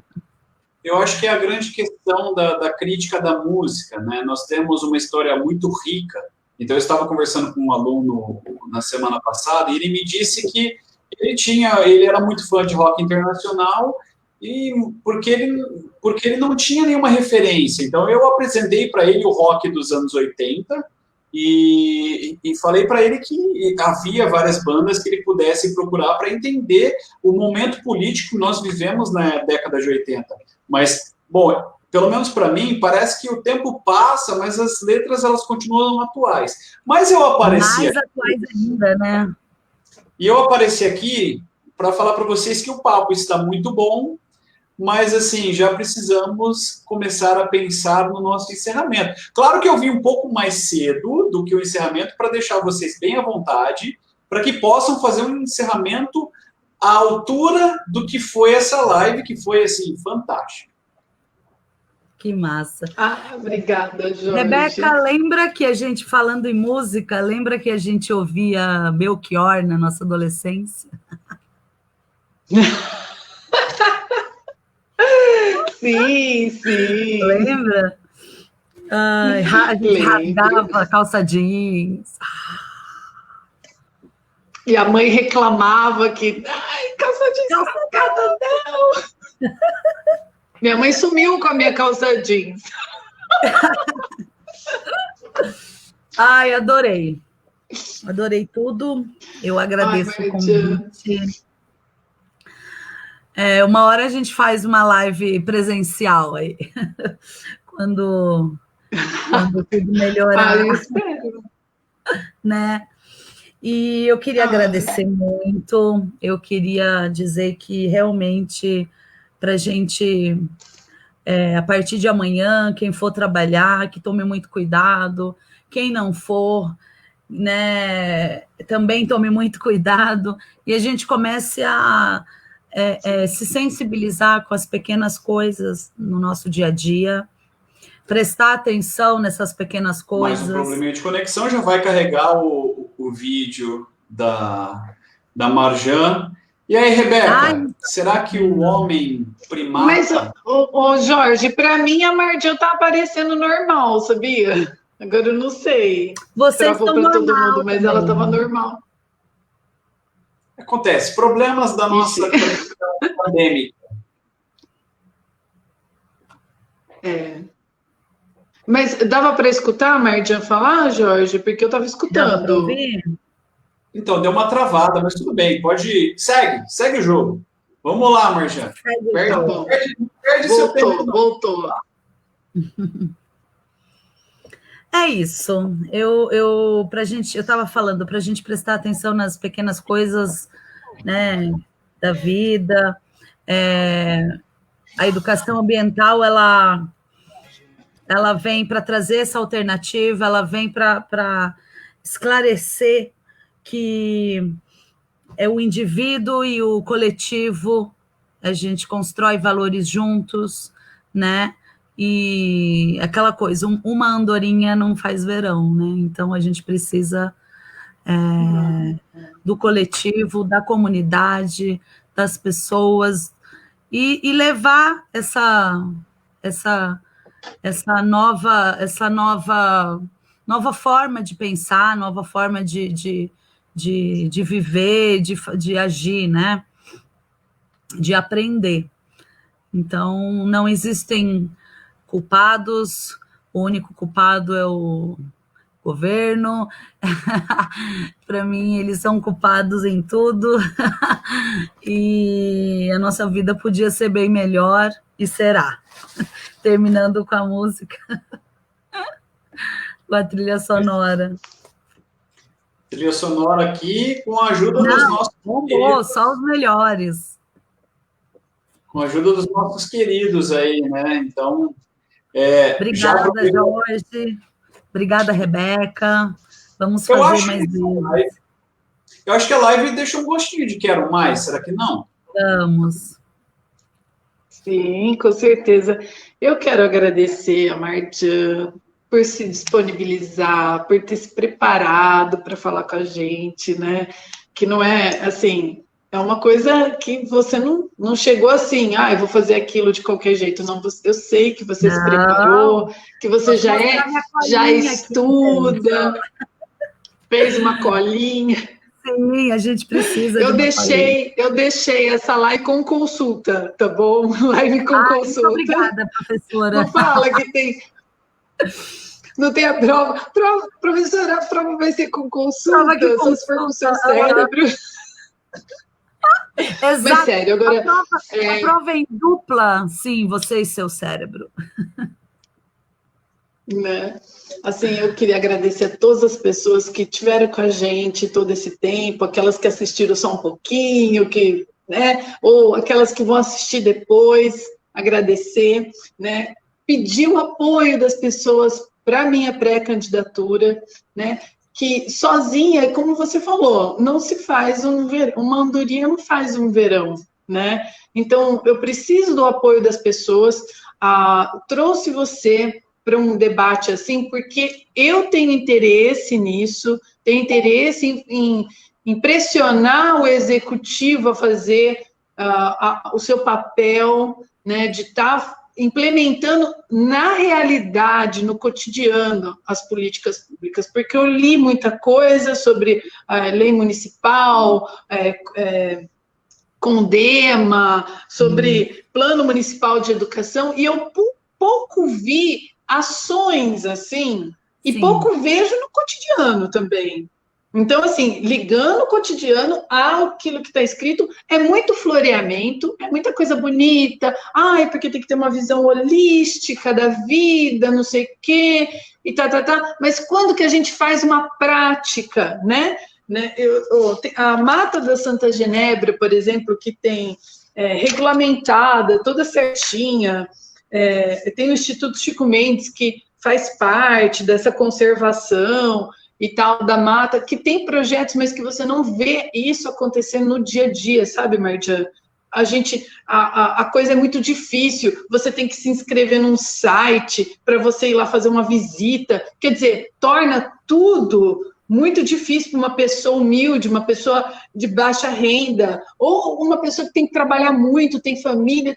Eu acho que é a grande questão da crítica da música, né? Nós temos uma história muito rica. Então, eu estava conversando com um aluno na semana passada e ele me disse que ele era muito fã de rock internacional e porque ele não tinha nenhuma referência. Então, eu apresentei para ele o rock dos anos 80 e falei para ele que havia várias bandas que ele pudesse procurar para entender o momento político que nós vivemos na década de 80. Mas, bom, pelo menos para mim, parece que o tempo passa, mas as letras elas continuam atuais. Mas eu apareci mais atuais ainda, né? E eu apareci aqui para falar para vocês que o papo está muito bom, mas assim, já precisamos começar a pensar no nosso encerramento. Claro que eu vim um pouco mais cedo do que o encerramento para deixar vocês bem à vontade, para que possam fazer um encerramento à altura do que foi essa live, que foi assim, fantástica. Que massa. Obrigada, Jorge. Rebeca, lembra que a gente, falando em música, lembra que a gente ouvia Belchior na nossa adolescência? Sim. Lembra? A gente rasgava a calça jeans. E a mãe reclamava que calça jeans rasgada não. Minha mãe sumiu com a minha calça jeans. Ai, adorei. Adorei tudo. Eu agradeço o convite. Uma hora a gente faz uma live presencial aí. Quando tudo melhorar. Eu espero. Né? E eu queria agradecer muito. Eu queria dizer que realmente para a gente, a partir de amanhã, quem for trabalhar, que tome muito cuidado, quem não for, né, também tome muito cuidado, e a gente comece a se sensibilizar com as pequenas coisas no nosso dia a dia, prestar atenção nessas pequenas coisas. Mas o probleminha de conexão já vai carregar o vídeo da Marjan. E aí, Rebeca, será que o homem primata... Mas, Jorge, para mim a Marjan está aparecendo normal, sabia? Agora eu não sei. Vocês estão para todo mundo, mas também. ela estava normal. Acontece, problemas da nossa pandêmica. Mas dava para escutar a Marjan falar, Jorge? Porque eu estava escutando. Então, deu uma travada, mas tudo bem, pode ir. Segue o jogo. Vamos lá, Marjan. Perde seu tempo. Voltou. É isso. Eu estava falando para a gente prestar atenção nas pequenas coisas, né, da vida. A educação ambiental, ela vem para trazer essa alternativa, ela vem para esclarecer que é o indivíduo e o coletivo, a gente constrói valores juntos, né? E aquela coisa, uma andorinha não faz verão, né? Então a gente precisa do coletivo, da comunidade, das pessoas, e levar essa nova forma de pensar, nova forma de viver, de agir, né? De aprender. Então, não existem culpados, o único culpado é o governo. Para mim, eles são culpados em tudo. E a nossa vida podia ser bem melhor, e será. Terminando com a música, com a trilha sonora. Trilha sonora aqui, com a ajuda dos nossos queridos. Só os melhores. Com a ajuda dos nossos queridos aí, né? Então, obrigada, Jorge. Obrigada, Rebeca. Vamos fazer mais vezes. Eu acho que a live deixa um gostinho de quero mais, será que não? Vamos. Sim, com certeza. Eu quero agradecer a Marjan por se disponibilizar, por ter se preparado para falar com a gente, né? Que não é, assim, é uma coisa que você não chegou assim, eu vou fazer aquilo de qualquer jeito. Não, eu sei que você se preparou, que você já estuda, fez uma colinha. Sim, a gente precisa eu deixei essa live com consulta, tá bom? Live com consulta. Muito obrigada, professora. Não fala que tem... Não tem a prova. Professora, a prova vai ser com consulta, só se for com o seu cérebro. Exato. Mas sério, agora... A prova é em dupla, sim, você e seu cérebro. Né? Assim, eu queria agradecer a todas as pessoas que tiveram com a gente todo esse tempo, aquelas que assistiram só um pouquinho, né? Ou aquelas que vão assistir depois, agradecer, né? Pedir o apoio das pessoas para a minha pré-candidatura, né? Que sozinha, como você falou, não se faz uma andorinha não faz um verão, né? Então, eu preciso do apoio das pessoas. Trouxe você para um debate assim, porque eu tenho interesse nisso, tenho interesse em pressionar o executivo a fazer o seu papel, né, de estar implementando na realidade, no cotidiano, as políticas públicas, porque eu li muita coisa sobre a lei municipal, Condema, sobre plano municipal de educação, e eu pouco vi ações, assim, e pouco vejo no cotidiano também. Então, assim, ligando o cotidiano àquilo que está escrito, é muito floreamento, é muita coisa bonita, porque tem que ter uma visão holística da vida, não sei o quê, e mas quando que a gente faz uma prática, né? A Mata da Santa Genebra, por exemplo, que tem regulamentada, toda certinha, tem o Instituto Chico Mendes, que faz parte dessa conservação e tal, da mata, que tem projetos, mas que você não vê isso acontecendo no dia a dia, sabe, Marjan? A coisa é muito difícil, você tem que se inscrever num site para você ir lá fazer uma visita, quer dizer, torna tudo muito difícil para uma pessoa humilde, uma pessoa de baixa renda, ou uma pessoa que tem que trabalhar muito, tem família,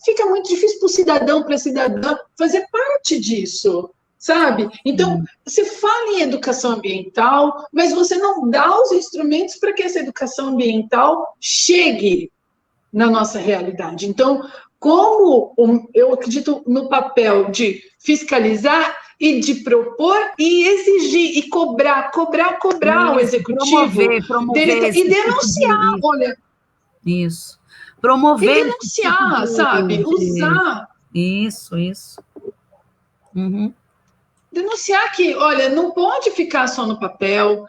fica muito difícil para o cidadão, para a cidadã, fazer parte disso, sabe? Então, você fala em educação ambiental, mas você não dá os instrumentos para que essa educação ambiental chegue na nossa realidade. Então, como eu acredito no papel de fiscalizar e de propor e exigir, e cobrar o executivo, promover e denunciar, olha... Isso. Promover... E denunciar, sabe? Usar... Isso. Uhum. Denunciar que, olha, não pode ficar só no papel.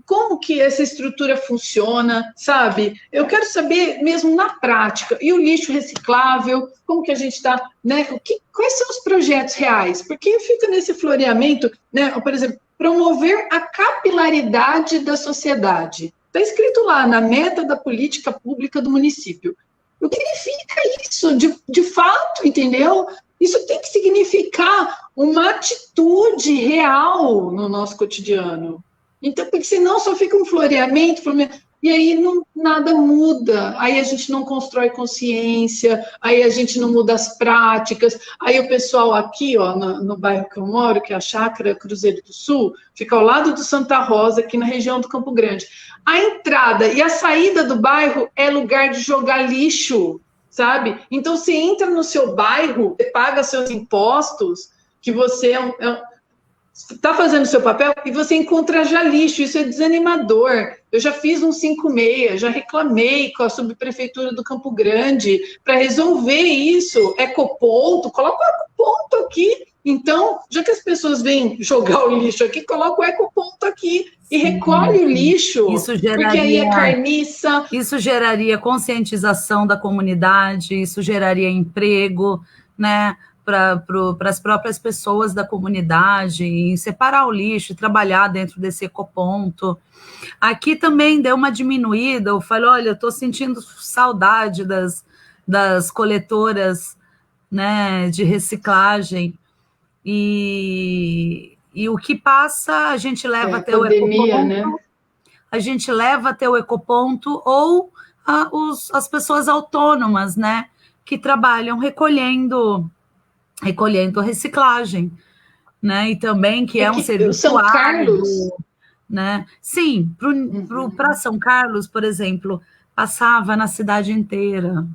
Como que essa estrutura funciona, sabe? Eu quero saber mesmo na prática. E o lixo reciclável, como que a gente está, né? Quais são os projetos reais? Porque fica nesse floreamento, né? Por exemplo, promover a capilaridade da sociedade. Está escrito lá na meta da política pública do município. O que significa isso, de fato, entendeu? Isso tem que significar uma atitude real no nosso cotidiano. Então, porque senão só fica um floreamento, e aí nada muda, aí a gente não constrói consciência, aí a gente não muda as práticas, aí o pessoal aqui, ó, no bairro que eu moro, que é a Chácara Cruzeiro do Sul, fica ao lado do Santa Rosa, aqui na região do Campo Grande. A entrada e a saída do bairro é lugar de jogar lixo, sabe? Então, você entra no seu bairro, você paga seus impostos, que você está fazendo o seu papel e você encontra já lixo, isso é desanimador. Eu já fiz um 56, já reclamei com a subprefeitura do Campo Grande para resolver isso. Ecoponto, coloca o ecoponto aqui. Então, já que as pessoas vêm jogar o lixo aqui, coloca o ecoponto aqui e recolhe o lixo. Isso geraria, porque aí é carniça. Isso geraria conscientização da comunidade, isso geraria emprego, né? Para as próprias pessoas da comunidade, em separar o lixo, trabalhar dentro desse ecoponto. Aqui também deu uma diminuída, eu falei, olha, eu estou sentindo saudade das coletoras, né, de reciclagem, e o que passa, a gente leva até pandemia, o ecoponto, né? A gente leva até o ecoponto, ou as pessoas autônomas, né, que trabalham recolhendo reciclagem, né? E também que é um serviço São Carlos, né? Sim, para São Carlos, por exemplo, passava na cidade inteira,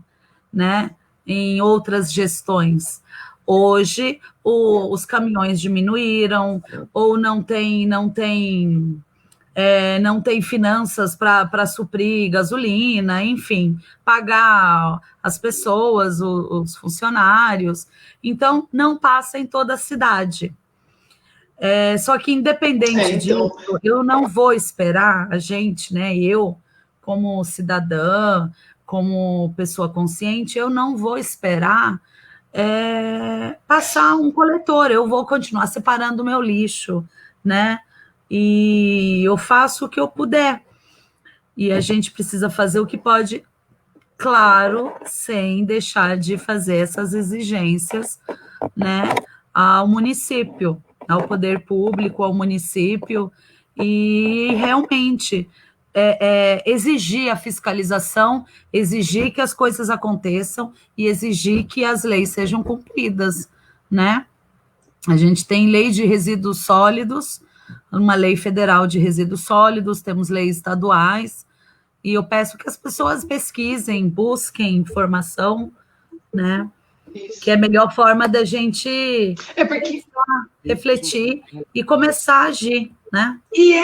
né? Em outras gestões. Hoje os caminhões diminuíram, ou não tem finanças para suprir gasolina, enfim, pagar as pessoas, os funcionários. Então, não passa em toda a cidade. Só que, independente disso, eu não vou esperar a gente, né? Eu, como cidadã, como pessoa consciente, eu não vou esperar passar um coletor. Eu vou continuar separando o meu lixo, né? E eu faço o que eu puder. E a gente precisa fazer o que pode, claro, sem deixar de fazer essas exigências, né, ao município, ao poder público, ao município, e realmente exigir a fiscalização, exigir que as coisas aconteçam e exigir que as leis sejam cumpridas, né? A gente tem lei de resíduos sólidos, uma lei federal de resíduos sólidos, temos leis estaduais, e eu peço que as pessoas pesquisem, busquem informação, né? Isso. Que é a melhor forma da gente refletir e começar a agir, né? E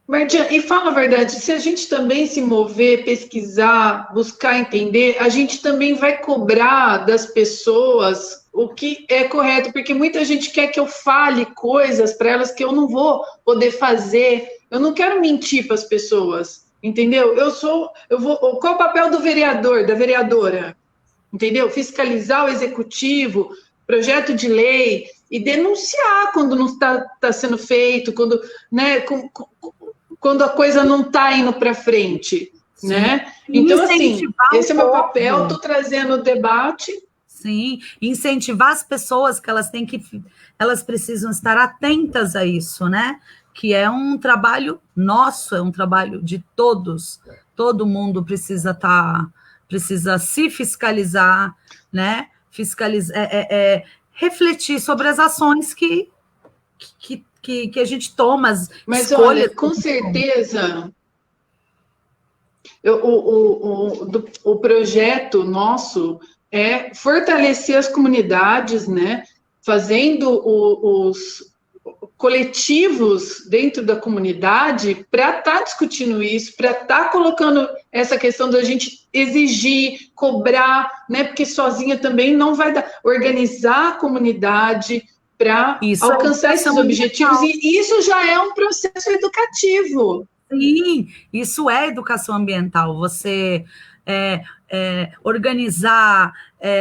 Mardian, e fala a verdade, se a gente também se mover, pesquisar, buscar entender, a gente também vai cobrar das pessoas o que é correto, porque muita gente quer que eu fale coisas para elas que eu não vou poder fazer. Eu não quero mentir para as pessoas, entendeu? Qual o papel do vereador, da vereadora? Entendeu? Fiscalizar o executivo, projeto de lei e denunciar quando não está sendo feito, quando, né, quando a coisa não está indo para frente, sim, né? Então, assim, esse é o meu papel, estou trazendo o debate. Sim, incentivar as pessoas que elas precisam estar atentas a isso, né? Que é um trabalho nosso, é um trabalho de todos. Todo mundo precisa se fiscalizar, né? Refletir sobre as ações que a gente toma, as Mas escolhas. Olha, com certeza, o projeto nosso é fortalecer as comunidades, né? Fazendo os coletivos dentro da comunidade para estar discutindo isso, para estar colocando essa questão da gente exigir, cobrar, né? Porque sozinha também não vai dar. Organizar a comunidade para alcançar esses objetivos, e isso já é um processo educativo. Sim, isso é educação ambiental. Você organizar,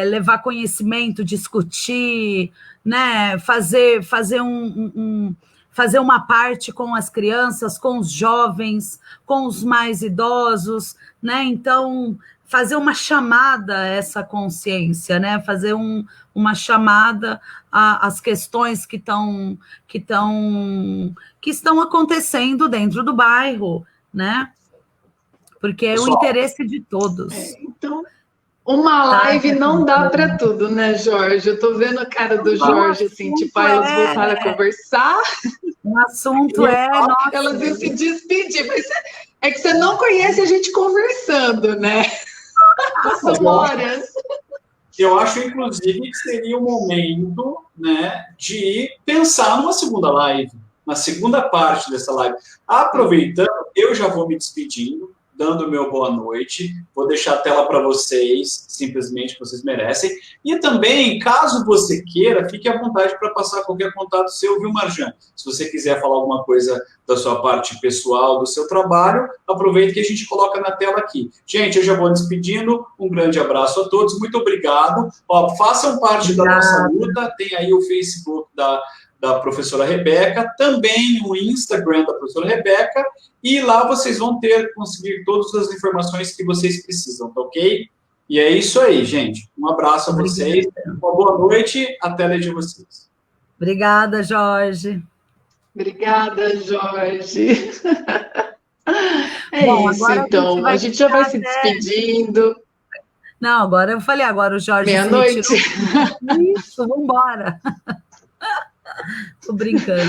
levar conhecimento, discutir, né? Fazer uma parte com as crianças, com os jovens, com os mais idosos, né? Então, fazer uma chamada a essa consciência, né? Fazer uma chamada às questões que estão acontecendo dentro do bairro, né? Porque é o interesse de todos. Então, uma live não dá para tudo, né, Jorge? Eu tô vendo a cara do Jorge, assim, tipo, elas voltaram a conversar. O assunto elas iam se despedir, mas é que você não conhece a gente conversando, né? São horas. Eu acho, inclusive, que seria o momento, né, de pensar numa segunda live, na segunda parte dessa live. Aproveitando, eu já vou me despedindo, dando o meu boa noite, vou deixar a tela para vocês, simplesmente, que vocês merecem. E também, caso você queira, fique à vontade para passar qualquer contato seu, viu, Marjan? Se você quiser falar alguma coisa da sua parte pessoal, do seu trabalho, aproveite que a gente coloca na tela aqui. Gente, eu já vou me despedindo, um grande abraço a todos, muito obrigado. Ó, façam parte da nossa luta, tem aí o Facebook da professora Rebeca, também o Instagram da professora Rebeca, e lá vocês vão conseguir todas as informações que vocês precisam, tá ok? E é isso aí, gente. Um abraço a vocês, uma boa noite, a tela é de vocês. Obrigada, Jorge. Obrigada, Jorge. Bom, isso, então. A gente já vai se despedindo. Não, agora eu falei, agora o Jorge... Meia-noite. Isso, vamos embora. Tô brincando.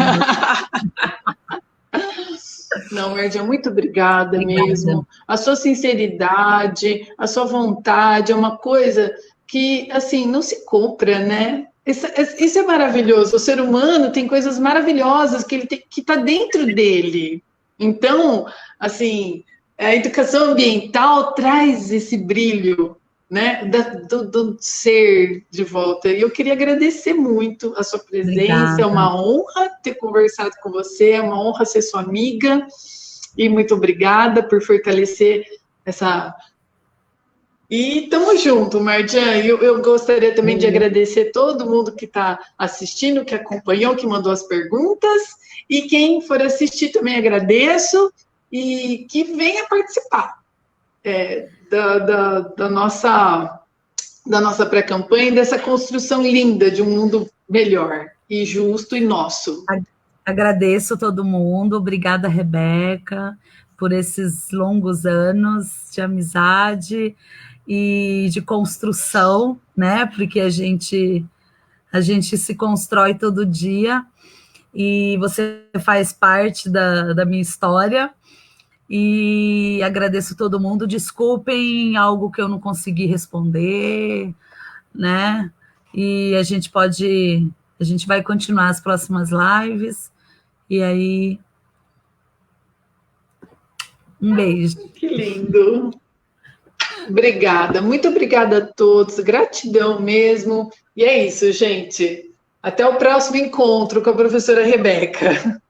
Não, Marjan, muito obrigada mesmo. A sua sinceridade, a sua vontade é uma coisa que, assim, não se compra, né? Isso é maravilhoso. O ser humano tem coisas maravilhosas que está dentro dele. Então, assim, a educação ambiental traz esse brilho, né, do ser de volta. E eu queria agradecer muito a sua presença. Obrigada. É uma honra ter conversado com você, é uma honra ser sua amiga. E muito obrigada por fortalecer essa... E tamo junto, Marjan. Eu gostaria também de agradecer todo mundo que está assistindo, que acompanhou, que mandou as perguntas. E quem for assistir também agradeço. E que venha participar da nossa pré-campanha, dessa construção linda de um mundo melhor e justo e nosso. Agradeço todo mundo. Obrigada, Rebeca, por esses longos anos de amizade e de construção, né? Porque a gente se constrói todo dia e você faz parte da minha história. E agradeço todo mundo. Desculpem algo que eu não consegui responder, né? E a gente vai continuar as próximas lives. E aí, um beijo. Que lindo. Obrigada, muito obrigada a todos, gratidão mesmo. E é isso, gente. Até o próximo encontro com a professora Rebeca.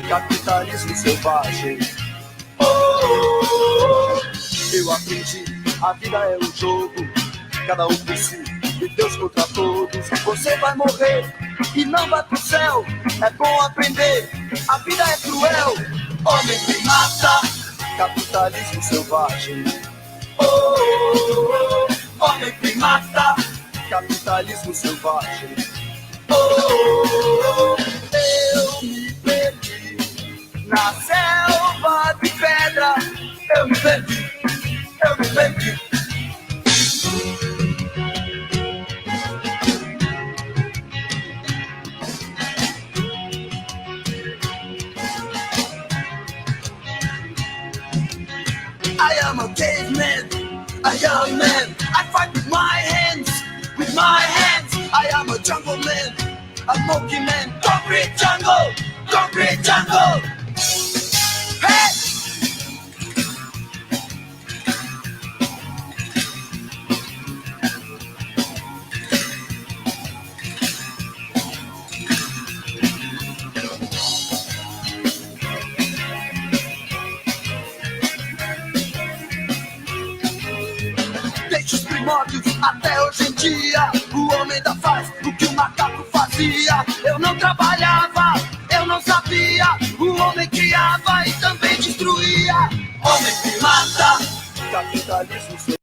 Capitalismo selvagem. Oh, oh, oh. Eu aprendi, a vida é um jogo, cada um por si e Deus contra todos. Você vai morrer e não vai pro céu. É bom aprender, a vida é cruel. Homem que mata, capitalismo selvagem. Oh, oh, oh. Homem que mata, capitalismo selvagem. Oh, oh, oh. Eu me perdi na selva de pedra, eu me perdi, eu me perdi. I am a caveman, a young man. I fight with my hands, with my hands. I am a jungle man, a monkey man. Concrete jungle, concrete jungle. Hey! Desde os primórdios até hoje em dia, o homem ainda faz o que o macaco faz. fazia, eu não trabalhava, eu não sabia. O homem criava e também destruía. Homem que mata, capitalismo.